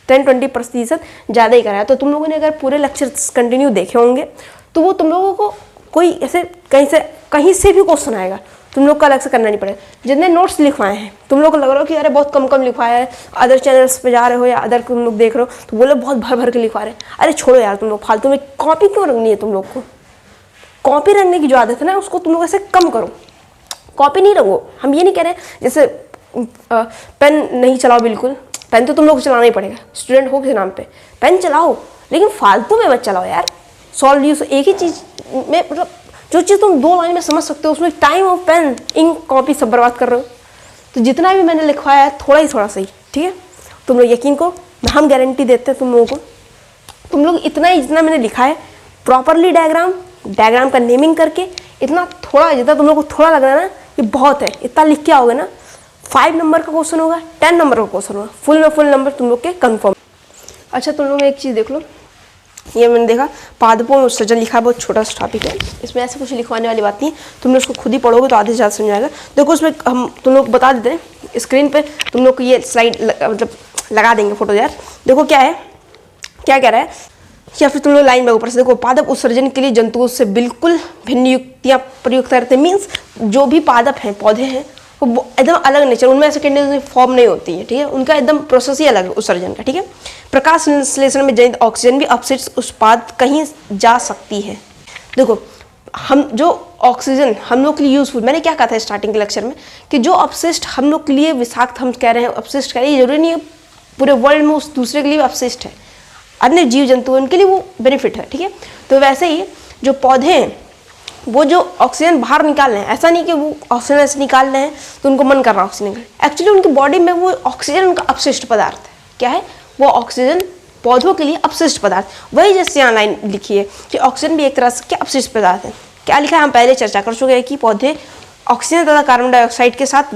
A: 10-20% ज़्यादा ही कराया। तो तुम लोगों ने अगर पूरे लेक्चर्स कंटिन्यू देखे होंगे तो वो तुम लोगों को कोई ऐसे कहीं से भी क्वेश्चन आएगा, तुम लोग को अलग से करना नहीं पड़ेगा। जितने नोट्स लिखवाए हैं तुम लोग को लग रहा हो कि अरे बहुत कम कम लिखवाया है, अदर चैनल्स पे जा रहे हो या अदर तुम लोग देख रहे हो तो वो लोग बहुत भर भर के लिखवा रहे हैं। अरे छोड़ो यार, तुम लोग फालतू में कॉपी क्यों रखनी है? तुम लोग को कॉपी रखने की जो आदत है ना उसको तुम लोग ऐसे कम करो, कॉपी नहीं रखो। हम ये नहीं कह रहे जैसे पेन नहीं चलाओ बिल्कुल, पेन तो तुम लोग को चलाना ही पड़ेगा, स्टूडेंट हो के नाम पे पेन चलाओ, लेकिन फालतू में मत चलाओ यार। सॉल्व यूज एक ही चीज़ में, मतलब जो चीज़ तुम 2 लाइन में समझ सकते हो उसमें टाइम और पेन, इंक, कॉपी सब बर्बाद कर रहे हो। तो जितना भी मैंने लिखवाया है थोड़ा ही थोड़ा सही, ठीक है। तुम लोग यकीन करो, हम गारंटी देते हैं तुम लोगों को, तुम लोग इतना ही जितना मैंने लिखा है प्रॉपरली डायग्राम का नेमिंग करके, इतना थोड़ा जितना तुम लोग को थोड़ा लग रहा है ना ये बहुत है, इतना लिख के आओगे ना 5 नंबर का क्वेश्चन होगा, 10 नंबर का क्वेश्चन होगा, फुल में फुल नंबर तुम लोग के कन्फर्म। अच्छा तुम लोग एक चीज़ देख लो, ये मैंने देखा पादपों में उत्सर्जन लिखा है, बहुत छोटा सा टॉपिक है, इसमें ऐसे कुछ लिखवाने वाली बात नहीं है, तुम लोग उसको खुद ही पढ़ोगे तो आधे से ज़्यादा समझ आएगा। देखो उसमें हम तुम लोग बता देते हैं स्क्रीन पे, तुम लोग को ये स्लाइड मतलब लगा देंगे फोटो यार। देखो क्या है, क्या कह रहा है, या फिर तुम लोग लाइन में ऊपर से देखो, पादप उत्सर्जन के लिए जंतुओं से बिल्कुल भिन्न युक्तियाँ प्रयुक्त करते हैं। मीन्स जो भी पादप हैं, पौधे हैं, वो एकदम अलग नेचर, उनमें ऐसे किडनी फॉर्म नहीं होती है, ठीक है, उनका एकदम प्रोसेस ही अलग है उत्सर्जन का, ठीक है। प्रकाश संश्लेषण में जनित ऑक्सीजन भी अपशिष्ट उत्पाद कहीं जा सकती है। देखो हम जो ऑक्सीजन हम लोग के लिए यूजफुल, मैंने क्या कहा था स्टार्टिंग के लेक्चर में कि जो अपशिष्ट हम लोग के लिए विषाक्त हम कह रहे हैं, अपशिष्ट कह रहे हैं, जरूरी नहीं है पूरे वर्ल्ड में उस दूसरे के लिए अपशिष्ट है, अन्य जीव जंतु उनके लिए वो बेनिफिट है, ठीक है। तो वैसे ही जो पौधे हैं वो जो ऑक्सीजन बाहर निकाल रहे हैं, ऐसा नहीं कि वो ऑक्सीजन ऐसे निकाल रहे हैं तो उनको मन कर रहा है ऑक्सीजन निकाल, एक्चुअली उनकी बॉडी में वो ऑक्सीजन उनका अपशिष्ट पदार्थ है। क्या है वो? ऑक्सीजन पौधों के लिए अपशिष्ट पदार्थ। वही जैसे यहाँ लाइन लिखी है कि ऑक्सीजन भी एक तरह से क्या अपशिष्ट पदार्थ है। क्या लिखा है? हम पहले चर्चा कर चुके हैं कि पौधे ऑक्सीजन तथा कार्बन डाइऑक्साइड के साथ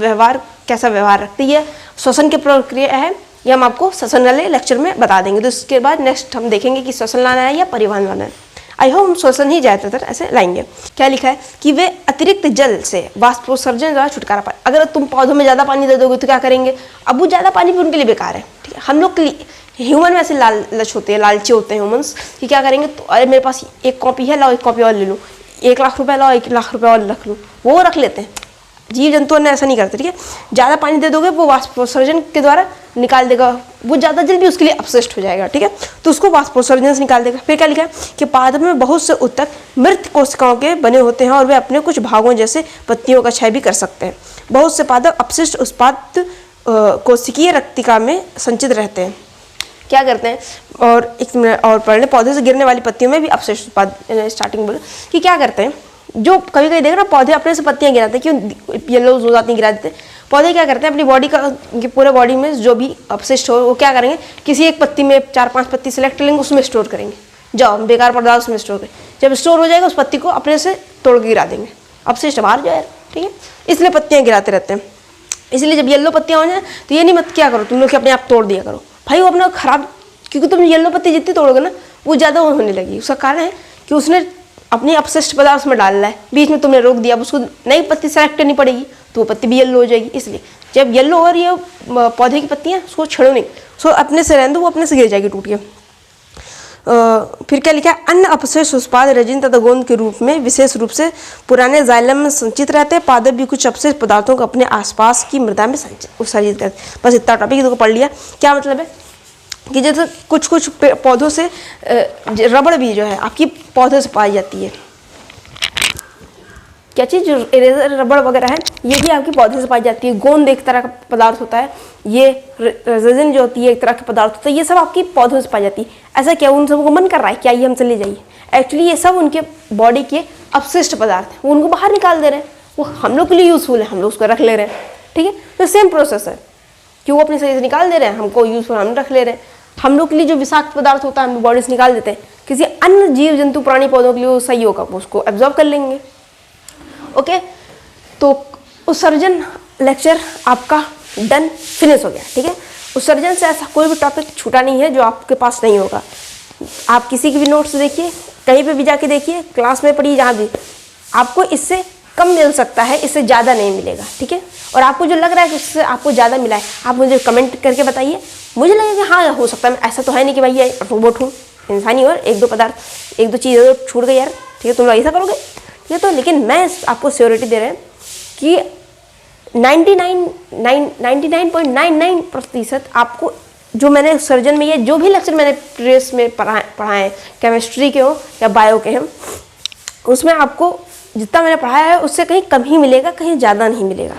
A: कैसा व्यवहार रखते हैं, श्वसन की प्रक्रिया है, ये हम आपको श्वसन वाले लेक्चर में बता देंगे। तो इसके बाद नेक्स्ट हम देखेंगे कि श्वसन लाना है या परिवहन लाना है। आई होप हम श्वसन ही ज़्यादातर ऐसे लाएंगे। क्या लिखा है कि वे अतिरिक्त जल से वाष्पोत्सर्जन द्वारा छुटकारा पाए। अगर तुम पौधों में ज़्यादा पानी दे दोगे तो क्या करेंगे? अब वो ज़्यादा पानी भी उनके लिए बेकार है, ठीक है। हम लोग के लिए ह्यूमन में ऐसे लालच होते हैं, लालची होते हैं ह्यूमंस कि क्या करेंगे, तो अरे मेरे पास एक कॉपी है, लाओ एक कॉपी और ले लो, 1 लाख रुपए लाओ 1 लाख रुपए और रख लो, वो रख लेते हैं। जीव जंतुओं ने ऐसा नहीं करते, ठीक है। ज़्यादा पानी दे दोगे वो वाष्पोत्सर्जन के द्वारा निकाल देगा, वो ज़्यादा जल भी उसके लिए अपशिष्ट हो जाएगा, ठीक है। तो उसको वाष्पोत्सर्जन से निकाल देगा। फिर क्या लिखा है कि पादप में बहुत से ऊतक मृत कोशिकाओं के बने होते हैं और वे अपने कुछ भागों जैसे पत्तियों का क्षय भी कर सकते हैं। बहुत से पादप अपशिष्ट उत्पाद कोशिकीय रक्तिका में संचित रहते हैं। क्या करते हैं? और एक मिनट और पढ़ लें। पौधे से गिरने वाली पत्तियों में भी अपशिष्ट उत्पाद, स्टार्टिंग बोले कि क्या करते हैं, जो कभी कभी देख रहे पौधे अपने से पत्तियां गिराते हैं, क्यों येलो हो जाती हैं, गिरा देते हैं, पौधे क्या करते हैं, अपनी बॉडी का पूरे बॉडी में जो भी अपशिष्ट हो वो क्या करेंगे, किसी एक पत्ती में 4-5 पत्ती सेलेक्ट करेंगे, उसमें स्टोर करेंगे। जाओ बेकार पदार्थ उसमें स्टोर करें, जब स्टोर हो जाएगा उस पत्ती को अपने से तोड़ के गिरा देंगे, अपशिष्ट बाहर जाए। ठीक है, इसलिए पत्तियाँ गिराते रहते हैं। इसलिए जब येलो पत्तियाँ हो जाए तो ये नहीं मत क्या करो तुम लोग कि अपने आप तोड़ दिया करो भाई, वो अपना खराब, क्योंकि तुम येलो पत्ती जितनी तोड़ोगे ना वो ज़्यादा होने लगी। उसका कारण है कि उसने अपनी अपशिष्ट पदार्थ उसमें डालना है, बीच में तुमने रोक दिया, अब उसको नई पत्ती सेलेक्ट करनी पड़ेगी तो वो पत्ती भी येलो हो जाएगी। इसलिए जब येलो और ये पौधे की पत्तियाँ उसको छेड़ो नहीं, उसको अपने से रहने दो, वो अपने से गिर जाएगी टूट के। फिर क्या लिखा है, अन्य अपशिष्ट उत्पाद रेजिन तथा गोंद के रूप में विशेष रूप से पुराने जाइलम में संचित रहते हैं। पादप भी कुछ अपशिष्ट पदार्थों को अपने आसपास की मृदा में उत्सर्जित करते हैं। बस इतना टॉपिक इसको पढ़ लिया। क्या मतलब है कि जैसे कुछ कुछ पौधों से रबड़ भी जो है आपकी पौधों से पाई जाती है। क्या चीज़, जो इरेजर रबड़ वगैरह है ये भी आपकी पौधे से पाई जाती है। गोंद एक तरह का पदार्थ होता है, ये रेजिन जो होती है एक तरह का पदार्थ होता है, ये सब आपकी पौधों से पाई जाती है। ऐसा क्या उन सबको मन कर रहा है क्या ये हमसे ले जाइए? एक्चुअली ये सब उनके बॉडी के अपशिष्ट पदार्थ हैं, वो उनको बाहर निकाल दे रहे हैं, वो हम लोग के लिए यूज़फुल है, हम लोग उसको रख ले रहे हैं। ठीक है, तो सेम प्रोसेस है कि वो अपने शरीर से निकाल दे रहे हैं, हमको यूज़फुल हम रख ले रहे हैं। हम लोग के लिए जो विषाक्त पदार्थ होता है हम बॉडी से निकाल देते हैं, किसी अन्य जीव जंतु प्राणी पौधों के लिए वो सही होगा, वो उसको एब्जॉर्ब कर लेंगे। ओके, तो उत्सर्जन लेक्चर आपका डन, फिनिश हो गया। ठीक है, उत्सर्जन से ऐसा कोई भी टॉपिक छूटा नहीं है जो आपके पास नहीं होगा। आप किसी की भी नोट्स देखिए, कहीं पे भी जाके देखिए, क्लास में पढ़िए, जहाँ भी, आपको इससे कम मिल सकता है, इससे ज़्यादा नहीं मिलेगा। ठीक है, और आपको जो लग रहा है कि इससे आपको ज़्यादा मिला है, आप मुझे कमेंट करके बताइए। मुझे लगेगा कि हाँ हो सकता है, ऐसा तो है नहीं कि भाई ये रोबोट हूँ, इंसानी और एक दो पदार्थ एक दो चीज़ें तो छूट गई यार। ठीक है, तुम लोग ऐसा करोगे। ठीक है, तो लेकिन मैं आपको श्योरिटी दे रहे हैं कि 99.99% आपको जो मैंने उत्सर्जन में ये जो भी लेक्चर मैंने प्रीवियस में पढ़ाए केमिस्ट्री के हो या बायो के हैं, उसमें आपको जितना मैंने पढ़ाया है उससे कहीं कम ही मिलेगा, कहीं ज़्यादा नहीं मिलेगा।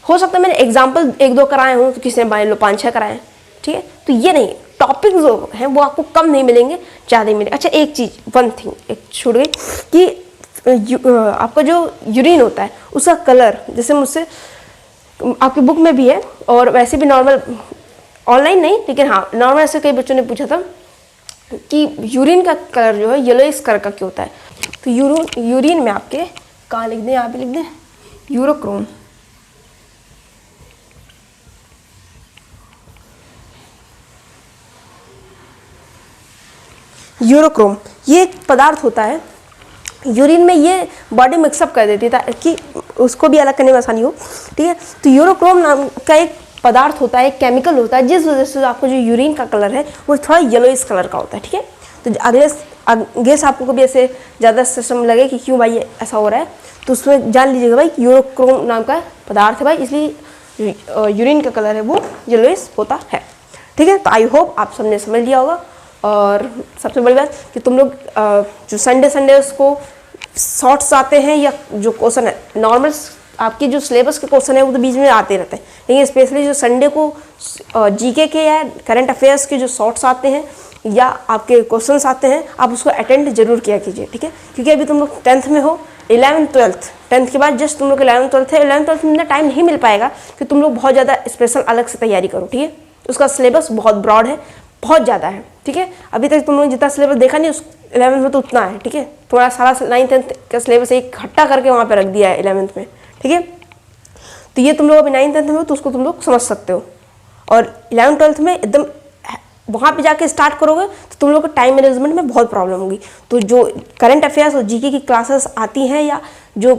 A: हो सकता है मैंने एग्जाम्पल 1-2 कराए हों, तो किसी ने मान लो 5-6 कराए। ठीक है, तो ये नहीं, टॉपिक जो हैं वो आपको कम नहीं मिलेंगे, ज़्यादा ही मिलेंगे। अच्छा, एक चीज़, वन थिंग एक छूट गई कि आपका जो यूरिन होता है उसका कलर, जैसे मुझसे आपकी बुक में भी है और वैसे भी नॉर्मल ऑनलाइन नहीं, लेकिन हाँ नॉर्मल ऐसे कई बच्चों ने पूछा था कि यूरिन का कलर जो है येलोइश कलर का क्यों होता है। तो यूरिन में आपके कहाँ लिख दें, यहाँ पे लिख दें यूरोक्रोम। यूरोक्रोम ये एक पदार्थ होता है यूरिन में, ये बॉडी मिक्सअप कर देती है कि उसको भी अलग करने में आसानी हो। ठीक है, तो यूरोक्रोम नाम का एक पदार्थ होता है, एक केमिकल होता है, जिस वजह से आपको जो यूरिन का कलर है वो थोड़ा येलोइश कलर का होता है। ठीक है, तो आगे से आपको कभी ऐसे ज़्यादा सिस्टम लगे कि क्यों भाई ऐसा हो रहा है, तो उसमें जान लीजिएगा भाई यूरोक्रोम नाम का पदार्थ है भाई, इसलिए यूरिन का कलर है वो येलोइश होता है। ठीक है, तो आई होप आप सबने समझ लिया होगा। और सबसे बड़ी बात कि तुम लोग जो संडे उसको शॉर्ट्स आते हैं या जो क्वेश्चन है नॉर्मल आपकी जो सिलेबस के क्वेश्चन है वो तो बीच में आते रहते हैं, लेकिन स्पेशली जो संडे को जीके के या करंट अफेयर्स के जो शॉर्ट्स आते हैं या आपके क्वेश्चंस आते हैं, आप उसको अटेंड जरूर किया कीजिए। ठीक है, क्योंकि अभी तुम लोग 10th में हो, 11th 12th 10th के बाद जस्ट तुम लोग 11th 12th है, 11th 12th में टाइम नहीं मिल पाएगा कि तुम लोग बहुत ज़्यादा स्पेशल अलग से तैयारी करो। ठीक है, उसका सिलेबस बहुत ब्रॉड है, बहुत ज़्यादा है। ठीक है, अभी तक तुम लोग जितना सिलेबस देखा नहीं उस 11th में तो उतना है। ठीक है, थोड़ा सारा 9th 10th का सिलेबस एक इकट्ठा करके वहाँ पे रख दिया है 11th में। ठीक है, तो ये तुम लोग अभी 9th 10th में हो तो उसको तुम लोग समझ सकते हो, और 11th 12th में एकदम वहाँ पे जाके स्टार्ट करोगे तो तुम लोग को टाइम मैनेजमेंट में बहुत प्रॉब्लम होगी। तो जो करंट अफेयर्स और जीके की क्लासेस आती हैं या जो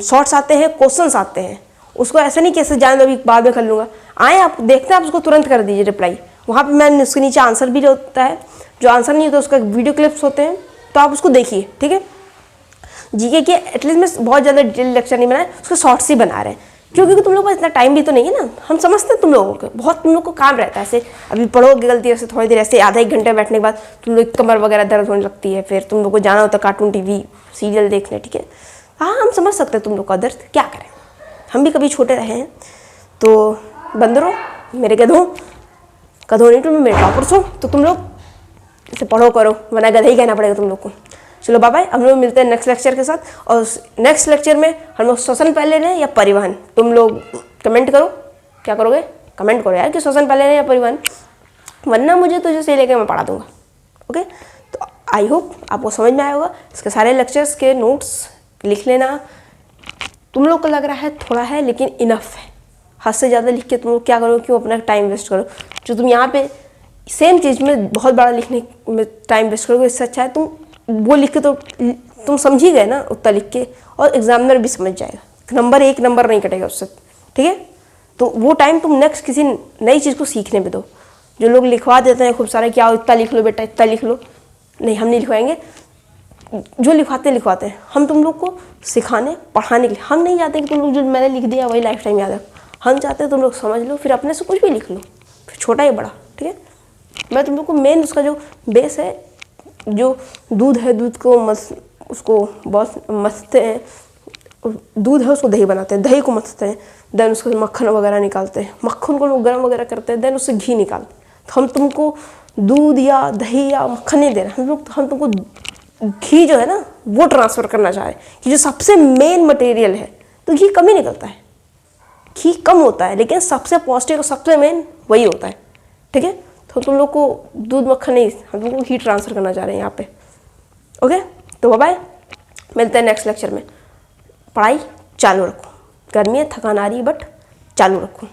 A: शॉर्ट्स आते हैं, क्वेश्चंस आते हैं, उसको ऐसा नहीं कैसे जान अभी बाद में कर लूँगा, आए आप देखते हैं आप उसको तुरंत कर दीजिए रिप्लाई। वहाँ पे मैंने उसके नीचे आंसर भी होता है, जो आंसर नहीं होता उसका वीडियो क्लिप्स होते हैं, तो आप उसको देखिए। ठीक है, जीके के एटलीस्ट मैं बहुत ज़्यादा डिटेल लेक्चर नहीं बनाए, उसके शॉर्ट्स ही बना रहे हैं, क्योंकि तुम लोग को इतना टाइम भी तो नहीं है ना। हम समझते हैं तुम लोगों को बहुत, तुम लोग को काम रहता है, ऐसे अभी पढ़ोगे गलती से थोड़ी देर ऐसे आधा 1 घंटे बैठने के बाद तुम लोग कमर वगैरह दर्द होने लगती है, फिर तुम लोग को जाना होता है कार्टून टीवी सीरियल देखने। ठीक है, हाँ हम समझ सकते हैं तुम लोग का दर्द, क्या करें, हम भी कभी छोटे रहे हैं। तो बंदरों, मेरे गधों नहीं तुम मेरे टॉपर्स हो, तो तुम लोग इसे पढ़ो करो, वरना गधा ही कहना पड़ेगा तुम लोग को। चलो बाय बाय, हम लोग मिलते हैं नेक्स्ट लेक्चर के साथ। और नेक्स्ट लेक्चर में हम लोग श्वसन पहले लें या परिवहन, तुम लोग कमेंट करो, क्या करोगे, कमेंट करो यार कि श्वसन पहले या परिवहन, वरना मुझे तुझे से लेकर मैं पढ़ा दूंगा। ओके, तो आई होप आपको समझ में आया होगा। इसके सारे लेक्चर्स के नोट्स लिख लेना। तुम लोग को लग रहा है थोड़ा है, लेकिन इनफ है। हद से ज़्यादा लिख के तुम लोग क्या करो, क्यों अपना टाइम वेस्ट करो। जो तुम यहाँ पे सेम चीज़ में बहुत बड़ा लिखने में टाइम वेस्ट करोगे, इससे अच्छा है तुम वो लिख के, तो तुम समझ ही गए ना उतना लिख के, और एग्जामिनर भी समझ जाएगा। नंबर एक नंबर नहीं कटेगा उससे, ठीक है। तो वो टाइम तुम नेक्स्ट किसी नई चीज़ को सीखने में दो। जो लोग लिखवा देते हैं खूब सारा, क्या इतना लिख लो बेटा, इतना लिख लो, नहीं हम नहीं लिखवाएंगे। जो लिखवाते हैं, हम तुम लोग को सिखाने पढ़ाने के लिए। हम नहीं चाहते कि तुम लोग जो मैंने लिख दिया वही लाइफ टाइम याद रखो। हम चाहते हैं तुम लोग समझ लो, फिर अपने से कुछ भी लिख लो, फिर छोटा या बड़ा, ठीक है। मैं तुम लोग को मेन उसका जो बेस है, जो दूध है, दूध को उसको बहुत मसते हैं, दूध है उसको दही बनाते हैं, दही को मसते हैं, देन उसको मक्खन वगैरह निकालते हैं, मक्खन को लोग गर्म वगैरह करते हैं, देन उससे घी निकालते हैं। तो हम तुमको दूध या दही या मक्खन नहीं दे रहे, हम तुमको घी जो है ना वो ट्रांसफ़र करना चाह रहे हैं, कि जो सबसे मेन मटेरियल है। तो घी कम ही निकलता है, घी कम होता है, लेकिन सबसे पौष्टिक और सबसे मेन वही होता है, ठीक है। तो तुम लोग को दूध मक्खन नहीं, हम तुमको घी ट्रांसफ़र करना चाह रहे हैं यहाँ पे। ओके, तो बाय, मिलते हैं नेक्स्ट लेक्चर में। पढ़ाई चालू रखो, गर्मी है, थकान आ रही है, बट चालू रखो।